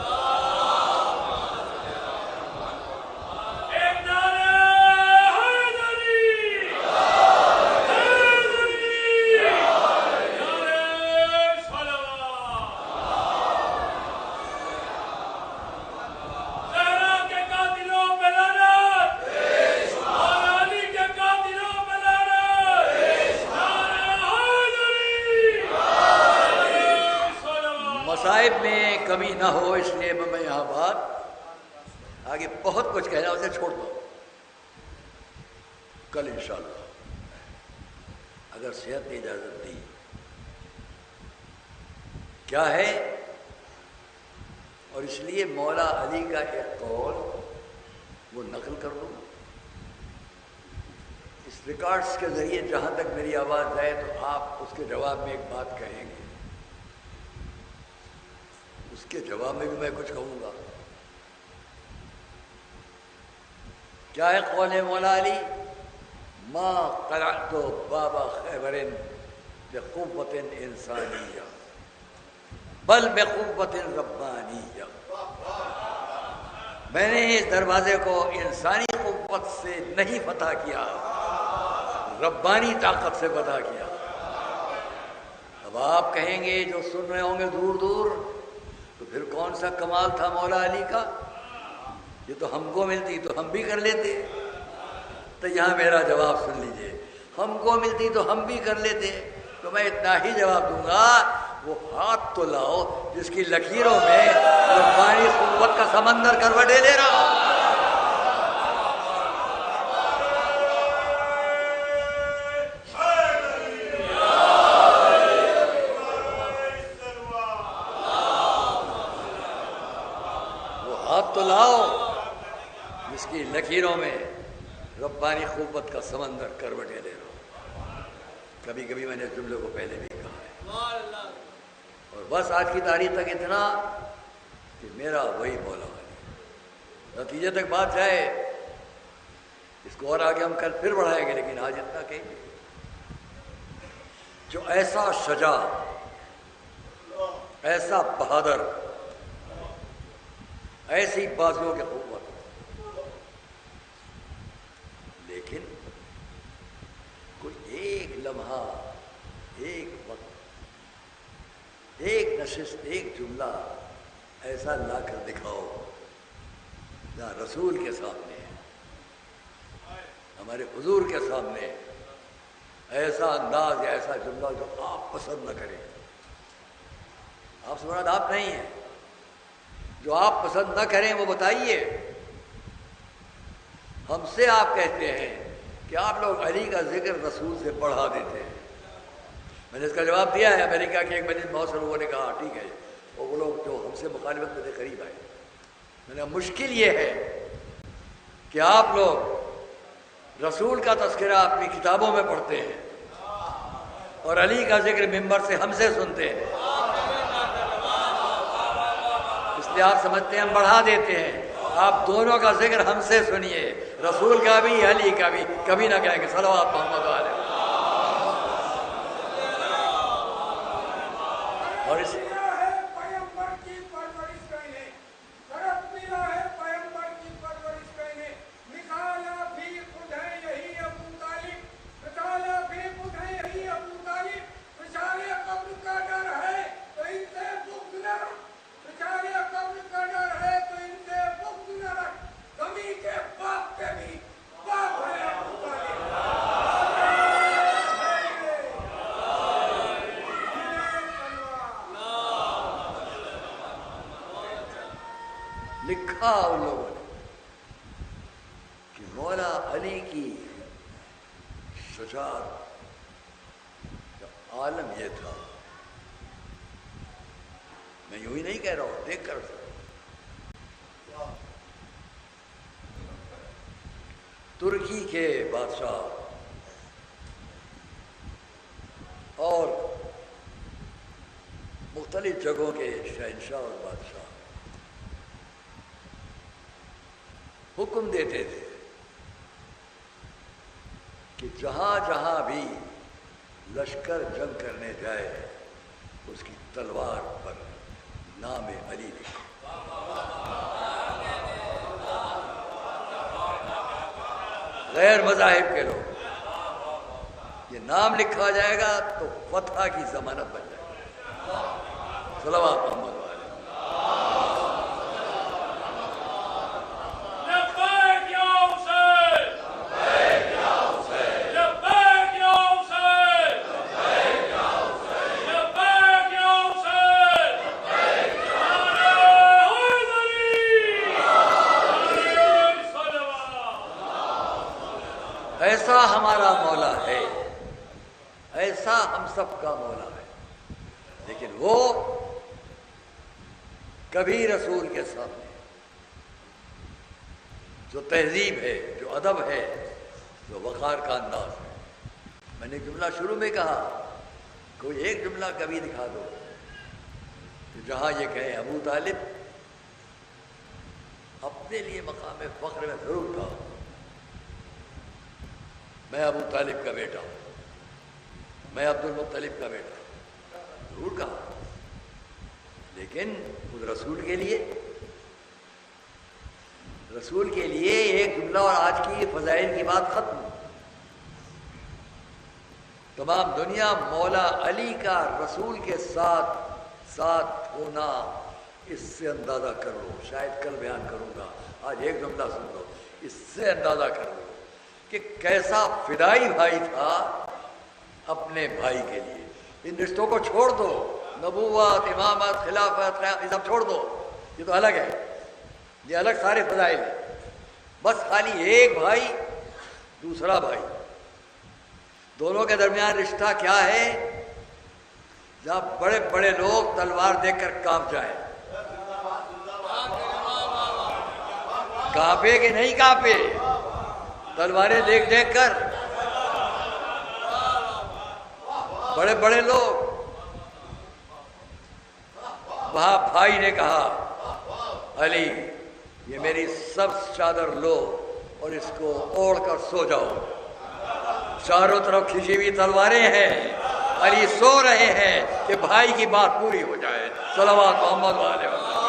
Speaker 6: میں کمی نہ ہو اس لیے میں یہاں بات آگے بہت کچھ کہنا اسے چھوڑ دو. کل انشاءاللہ اگر صحت نے اجازت دی کیا ہے، اور اس لیے مولا علی کا ایک قول وہ نقل کر دوں. اس ریکارڈز کے ذریعے جہاں تک میری آواز جائے تو آپ اس کے جواب میں ایک بات کہیں گے، اس کے جواب میں بھی میں کچھ کہوں گا. کیا ہے قول مولا علی؟ ما قرأت باب خیبر بقوت انسانیہ بل بقوت ربانیہ. میں نے اس دروازے کو انسانی قوت سے نہیں فتح کیا، ربانی طاقت سے فتح کیا. اب آپ کہیں گے جو سن رہے ہوں گے دور دور، تو پھر کون سا کمال تھا مولا علی کا؟ یہ تو ہم کو ملتی تو ہم بھی کر لیتے. تو یہاں میرا جواب سن لیجئے، ہم کو ملتی تو ہم بھی کر لیتے. تو میں اتنا ہی جواب دوں گا، وہ ہاتھ تو لاؤ جس کی لکیروں میں ربانی قوت کا سمندر کروٹیں لے رہا ہو. تو لاؤ جس کی لکیروں میں ربانی قوت کا سمندر کروٹیں لے رہا ہوں. کبھی کبھی میں نے جملے کو پہلے بھی کہا ہے اور بس آج کی تاریخ تک اتنا کہ میرا وہی مولا علی. نتیجے تک بات جائے اس کو اور آگے ہم کل پھر بڑھائیں گے، لیکن آج اتنا کہیں گے جو ایسا شجاع، ایسا بہادر، ایسی بازوؤں کی قوت، لیکن کوئی ایک لمحہ، ایک وقت، ایک نشست، ایک جملہ ایسا لا کر دکھاؤ جہاں رسول کے سامنے، ہمارے حضور کے سامنے ایسا انداز یا ایسا جملہ جو آپ پسند نہ کریں. آپ سے مراد آپ نہیں ہیں، جو آپ پسند نہ کریں وہ بتائیے. ہم سے آپ کہتے ہیں کہ آپ لوگ علی کا ذکر رسول سے بڑھا دیتے ہیں. میں نے اس کا جواب دیا ہے. امریکہ کے ایک مجلس بہت سے لوگوں نے کہا ٹھیک ہے، اور وہ لوگ جو ہم سے مخالفت میں تھے قریب آئے. میں نے مشکل یہ ہے کہ آپ لوگ رسول کا تذکرہ اپنی کتابوں میں پڑھتے ہیں اور علی کا ذکر ممبر سے ہم سے سنتے ہیں، اس لیے آپ سمجھتے ہیں ہم بڑھا دیتے ہیں. آپ دونوں کا ذکر ہم سے سنیے، رسول کا بھی علی کا بھی. کبھی نہ کہیں گے صلوات محمد علیہ. اور اس لکھا ان لوگوں نے کہ مولا علی کی شجاعت کا عالم یہ تھا. میں یوں ہی نہیں کہہ رہا ہوں، دیکھ کر ترکی کے بادشاہ اور مختلف جگہوں کے شہنشاہ اور بادشاہ حکم دیتے تھے کہ جہاں جہاں بھی لشکر جنگ کرنے جائے اس کی تلوار پر نام علی لکھو. غیر مذاہب کے لوگ یہ نام لکھا جائے گا تو فتح کی ضمانت بن جائے گا. صلوات محمد علیہ. ایسا ہمارا مولا ہے، ایسا ہم سب کا مولا ہے. لیکن وہ کبھی رسول کے سامنے جو تہذیب ہے، جو ادب ہے، جو وقار کا انداز ہے. میں نے جملہ شروع میں کہا کوئی ایک جملہ کبھی دکھا دو کہ جہاں یہ کہیں ابو طالب اپنے لیے مقام فخر میں ضرور کہا میں ابو طالب کا بیٹا ہوں، میں عبد المطلب کا بیٹا ہوں، ضرور کہا. لیکن خود رسول کے لیے ایک جملہ اور آج کی فضائل کی بات ختم. تمام دنیا مولا علی کا رسول کے ساتھ ہونا، اس سے اندازہ کر لو. شاید کل بیان کروں گا، آج ایک جملہ سن لو، اس سے اندازہ کر لو کہ کیسا فدائی بھائی تھا اپنے بھائی کے لیے. ان رشتوں کو چھوڑ دو، نبوت، امامت، خلافت، یہ سب چھوڑ دو، یہ تو الگ ہے، یہ الگ سارے فضائل ہیں. بس خالی ایک بھائی دوسرا بھائی، دونوں کے درمیان رشتہ کیا ہے؟ جہاں بڑے بڑے لوگ تلوار دیکھ کر کانپ جائیں. کانپے کہ نہیں کانپے؟ تلواریں دیکھ دیکھ کر بڑے بڑے لوگ وہاں بھائی نے کہا علی یہ میری سبز چادر لو اور اس کو اوڑھ کر سو جاؤ. چاروں طرف کھینچی ہوئی تلواریں ہیں، علی سو رہے ہیں کہ بھائی کی بات پوری ہو جائے. صلوات محمد علیہ وسلم.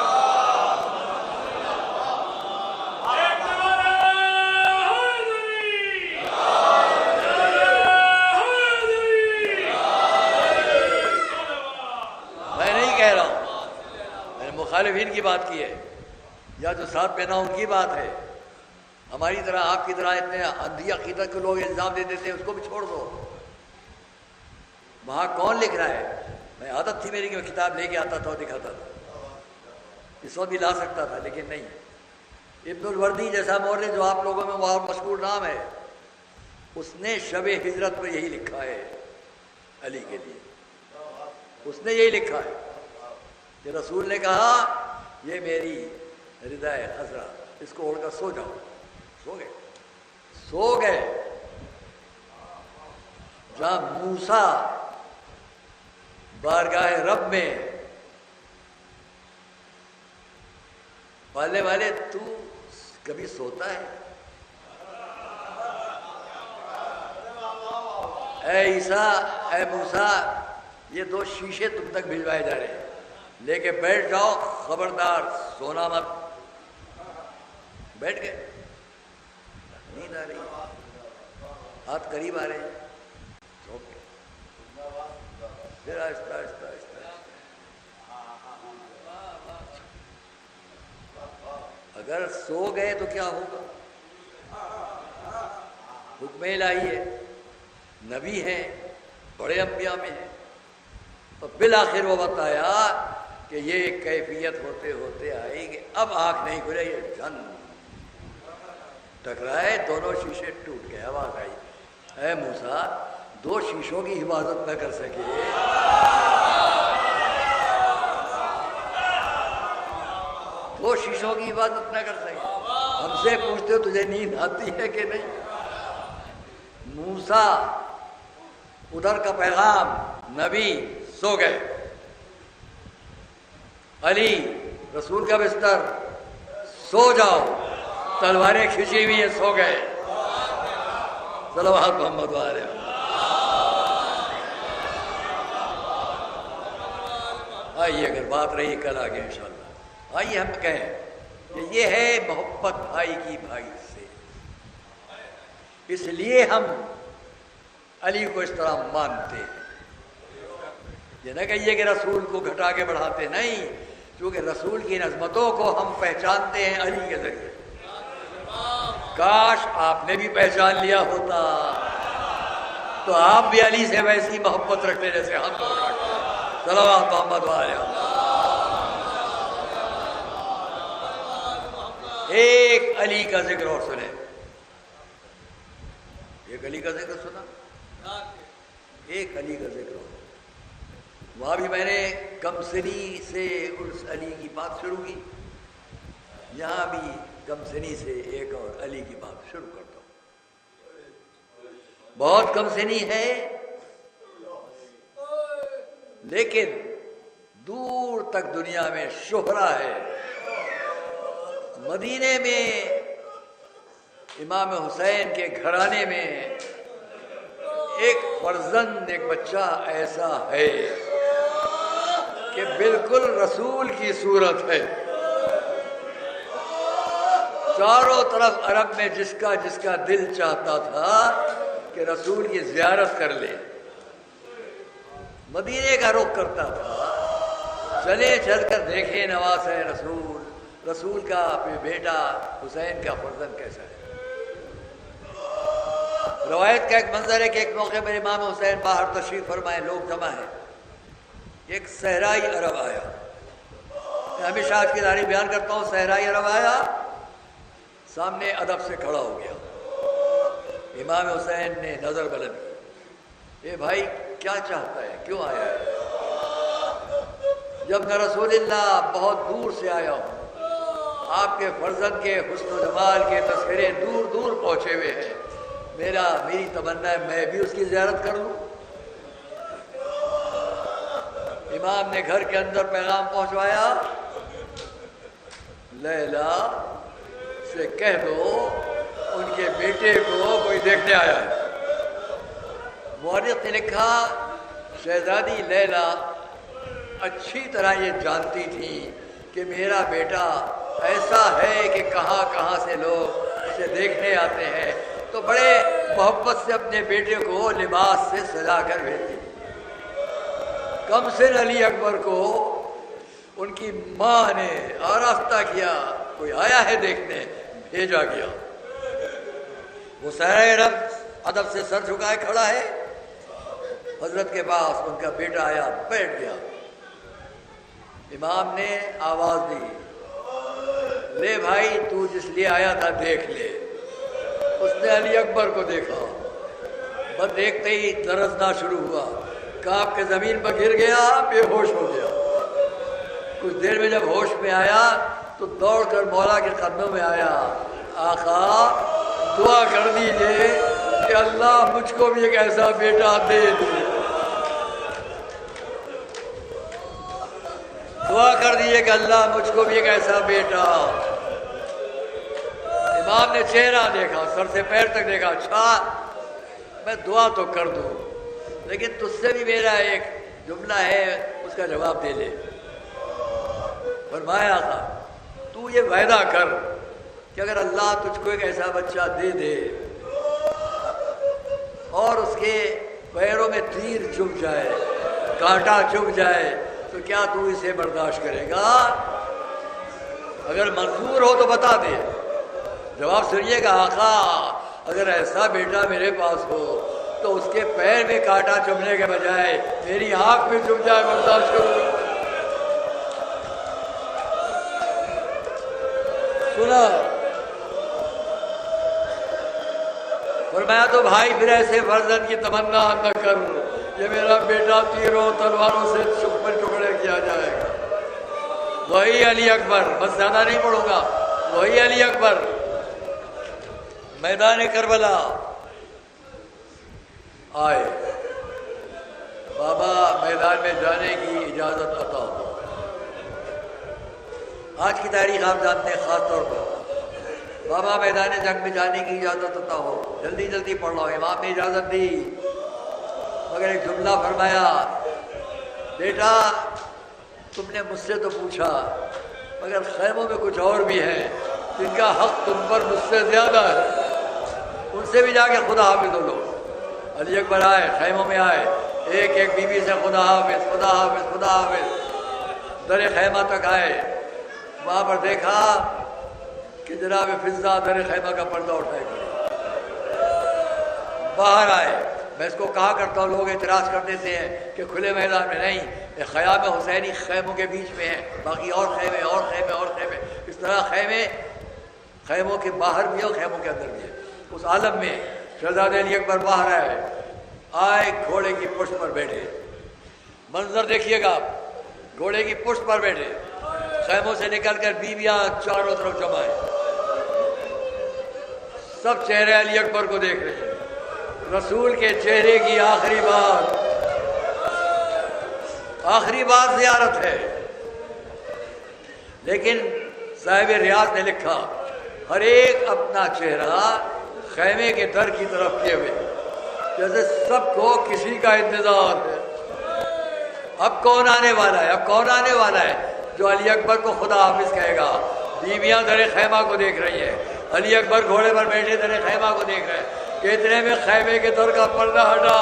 Speaker 6: میں نہیں کہہ رہا ہوں، میں نے مخالفین کی بات کی ہے یا جو ساتھ پہنا ان کی بات ہے. ہماری طرح آپ کی طرح اتنے اندھی عقیدت کے لوگ الزام دے دیتے ہیں، اس کو بھی چھوڑ دو. وہاں کون لکھ رہا ہے؟ میں عادت تھی میری کہ میں کتاب لے کے آتا تھا اور دکھاتا تھا. اس وقت بھی لا سکتا تھا لیکن نہیں. ابن الوردی جیسا مورخ جو آپ لوگوں میں بہت مشہور نام ہے، اس نے شب ہجرت پر یہی لکھا ہے علی کے لیے. اس نے یہی لکھا ہے کہ رسول نے کہا یہ میری رضا خضرا، اس کو اوڑھ کر سو جاؤ. سو گئے. جہاں موسیٰ بارگاہ رب میں والے تو کبھی سوتا ہے؟ اے عیسیٰ، اے موسیٰ، یہ 2 شیشے تم تک بھجوائے جا رہے ہیں، لے کے بیٹھ جاؤ، خبردار سونا مت. بیٹھ گئے. نیند آ رہی، ہاتھ قریب آ رہے ہیں، سو گئے. پھر آہستہ آہستہ آہستہ اگر سو گئے تو کیا ہوگا؟ حکم الہی ہے، نبی ہیں، بڑے انبیاء میں ہیں. تو بالآخر وہ بتایا کہ یہ کیفیت ہوتے ہوتے آئے گی. اب آنکھ نہیں کھلے، یہ جن ٹکرائے، دونوں شیشے ٹوٹ گئے. آواز آئی اے موسیٰ 2 شیشوں کی حفاظت نہ کر سکے، 2 شیشوں کی حفاظت نہ کر سکے. ہم سے پوچھتے ہو تجھے نیند آتی ہے کہ نہیں؟ موسیٰ ادھر کا پیغام، نبی سو گئے. علی رسول کا بستر، سو جاؤ، تلواریں کھینچی ہوئی ہیں، سو گئے. صلوات محمد علیہ. آئیے اگر بات رہی کل آگے انشاءاللہ. آئیے ہم کہیں کہ یہ ہے محبت بھائی کی بھائی سے. اس لیے ہم علی کو اس طرح مانتے ہیں. یہ نہ کہیے کہ رسول کو گھٹا کے بڑھاتے نہیں، کیونکہ رسول کی عظمتوں کو ہم پہچانتے ہیں علی کے ذریعے. کاش آپ نے بھی پہچان لیا ہوتا تو آپ بھی علی سے ویسی محبت رکھتے جیسے ہم لوگ رکھتے ہیں. صلوات محمد علیہ. ایک علی کا ذکر اور سنیں. ایک علی کا ذکر سنا، ایک علی کا ذکر اور. وہاں بھی میں نے کمسنی سے اس علی کی بات شروع کی، یہاں بھی کمسنی سے ایک اور علی کی بات شروع کرتا ہوں. بہت کمسنی ہے لیکن دور تک دنیا میں شہرہ ہے. مدینے میں امام حسین کے گھرانے میں ایک فرزند، ایک بچہ ایسا ہے کہ بالکل رسول کی صورت ہے. چاروں طرف عرب میں جس کا دل چاہتا تھا کہ رسول کی زیارت کر لے، مدینے کا رخ کرتا تھا. چلے چل کر دیکھیں نواز ہے رسول کا بیٹا حسین کا فرزند کیسا ہے. روایت کا ایک منظر ہے کہ ایک موقع پر امام حسین باہر تشریف فرمائے، لوگ جمع ہیں. ایک صحرائی عرب آیا. میں ہمیشہ آج کی تاریخ بیان کرتا ہوں. صحرائی عرب آیا، سامنے ادب سے کھڑا ہو گیا. امام حسین نے نظر بلند کی، اے بھائی کیا چاہتا ہے، کیوں آیا ہے؟ جب میں رسول اللہ بہت دور سے آیا ہوں، آپ کے فرزند کے حسن و جمال کے تذکرے دور دور پہنچے ہوئے ہیں. میری تمنا ہے میں بھی اس کی زیارت کر لوں. امام نے گھر کے اندر پیغام پہنچوایا، لیلا سے کہہ دو ان کے بیٹے کو کوئی دیکھنے آیا ہے۔ مورخ نے لکھا شہزادی لیلا اچھی طرح یہ جانتی تھی کہ میرا بیٹا ایسا ہے کہ کہاں کہاں سے لوگ اسے دیکھنے آتے ہیں، تو بڑے محبت سے اپنے بیٹے کو لباس سے سجا کر بھیجتی۔ کم سن علی اکبر کو ان کی ماں نے آراستہ کیا، کوئی آیا ہے دیکھنے، بھیجا گیا۔ وہ سہرہ ادب سے سر جھکائے کھڑا ہے، حضرت کے پاس ان کا بیٹا آیا، بیٹھ گیا۔ امام نے آواز دی، لے بھائی تو جس لیے آیا تھا دیکھ لے۔ اس نے علی اکبر کو دیکھا، بس دیکھتے ہی لرزنا شروع ہوا، کانپ کے زمین پر گر گیا، بے ہوش ہو گیا۔ کچھ دیر میں جب ہوش میں آیا تو دوڑ کر مولا کے قدموں میں آیا، آقا دعا کر دیجئے کہ اللہ مجھ کو بھی ایک ایسا بیٹا دے دے، دعا کر دیجئے کہ اللہ مجھ کو بھی ایک ایسا بیٹا۔ امام نے چہرہ دیکھا، سر سے پیر تک دیکھا، اچھا میں دعا تو کر دوں لیکن تجھ سے بھی میرا ایک جملہ ہے، اس کا جواب دے لے۔ فرمایا تھا تو یہ وعدہ کر کہ اگر اللہ تجھ کو ایک ایسا بچہ دے دے اور اس کے پیروں میں تیر چبھ جائے، کانٹا چبھ جائے، تو کیا تو اسے برداشت کرے گا؟ اگر منظور ہو تو بتا دے۔ جواب سنیے گا، آقا اگر ایسا بیٹا میرے پاس ہو تو اس کے پیر میں کانٹا چبھنے کے بجائے میری آنکھ میں چبھ جائے، برداشت کروں گا۔ سنا فرمایا تو بھائی پھر ایسے فرزند کی تمنا نہ کر، یہ میرا بیٹا تیروں تلواروں سے ٹکڑے کیا جائے گا۔ وہی علی اکبر، بس زیادہ نہیں پڑھوں گا، وہی علی اکبر میدان کربلا آئے، بابا میدان میں جانے کی اجازت عطا ہو۔ آج کی تاریخ آپ جانتے ہیں، خاص طور پر بابا میدان جنگ میں جانے کی اجازت عطا ہو، جلدی جلدی پڑھ لو۔ امام نے اجازت دی مگر ایک جملہ فرمایا، بیٹا تم نے مجھ سے تو پوچھا مگر خیموں میں کچھ اور بھی ہیں جن کا حق تم پر مجھ سے زیادہ ہے، ان سے بھی جا کے خدا حافظ ہو لو۔ علی اکبر آئے، خیموں میں آئے، ایک ایک بیوی سے خدا حافظ خدا حافظ خدا حافظ، در خیمہ تک آئے۔ وہاں پر دیکھا کہ جناب فضا در خیمہ کا پردہ اٹھائے کھڑے، باہر آئے۔ میں اس کو کہا کرتا ہوں، لوگ اعتراض کر دیتے ہیں کہ کھلے میدان میں نہیں، خیام حسینی خیموں کے بیچ میں ہیں، باقی اور خیمے اور خیمے اور خیمے، اس طرح خیمے خیموں کے باہر بھی اور خیموں کے اندر بھی ہے۔ اس عالم میں شہزادے علی اکبر باہر آئے، گھوڑے کی پشت پر بیٹھے۔ منظر دیکھیے گا، گھوڑے کی پشت پر بیٹھے، خیموں سے نکل کر بیویاں چاروں طرف جمع ہیں، سب چہرے علی اکبر کو دیکھ رہے ہیں۔ رسول کے چہرے کی آخری بار زیارت ہے، لیکن صاحب ریاض نے لکھا ہر ایک اپنا چہرہ خیمے کے در کی طرف کیے ہوئے، جیسے سب کو کسی کا انتظار ہے۔ اب کون آنے والا ہے؟ اب کون آنے والا ہے جو علی اکبر کو خدا حافظ کہے گا؟ بیویاں در خیمہ کو دیکھ رہی ہیں، علی اکبر گھوڑے پر بیٹھے در خیمہ کو دیکھ رہے ہیں۔ کہ اتنے میں خیمے کے در کا پردہ ہٹا،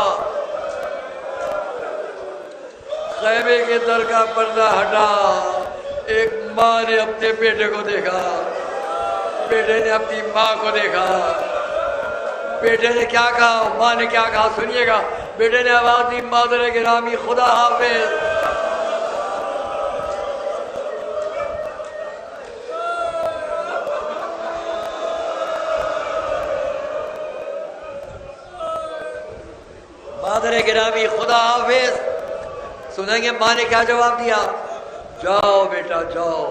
Speaker 6: خیمے کے در کا پردہ ہٹا۔ ایک ماں نے اپنے بیٹے کو دیکھا، بیٹے نے اپنی ماں کو دیکھا۔ بیٹے نے کیا کہا، ماں نے کیا کہا، سنیے گا۔ بیٹے نے آواز دی، مادر گرامی خدا حافظ۔ مادر گرامی خدا حافظ۔ سنیں گے ماں نے کیا جواب دیا؟ جاؤ بیٹا جاؤ،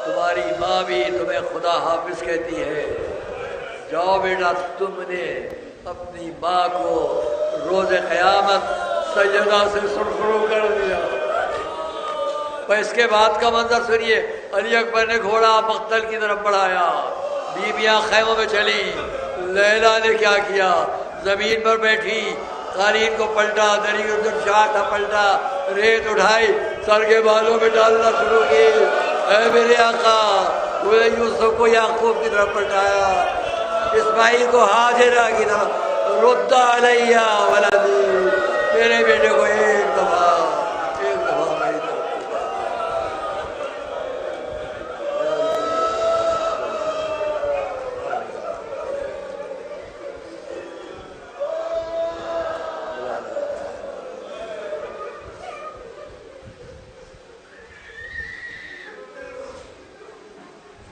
Speaker 6: تمہاری ماں بھی تمہیں خدا حافظ کہتی ہے۔ جاؤ بیٹا، تم نے اپنی ماں کو روز قیامت سجدہ سے سرخرو کر دیا۔ پر اس کے بعد کا منظر سنیے، علی اکبر نے گھوڑا مقتل کی طرف بڑھایا، بیویاں خیموں میں چلی۔ لیلا نے کیا کیا؟ زمین پر بیٹھی، قالین کو پلٹا، دری شاہ پلٹا، ریت اٹھائی، سر کے بالوں میں ڈالنا شروع کی۔ اے میرے آقا، انہیں یوسف کو یعقوب کی طرف پلٹایا، اسماعیل کو ہاجرہ کی طرف، رد علیہ ولدی، میرے بیٹے کو ایک دفعہ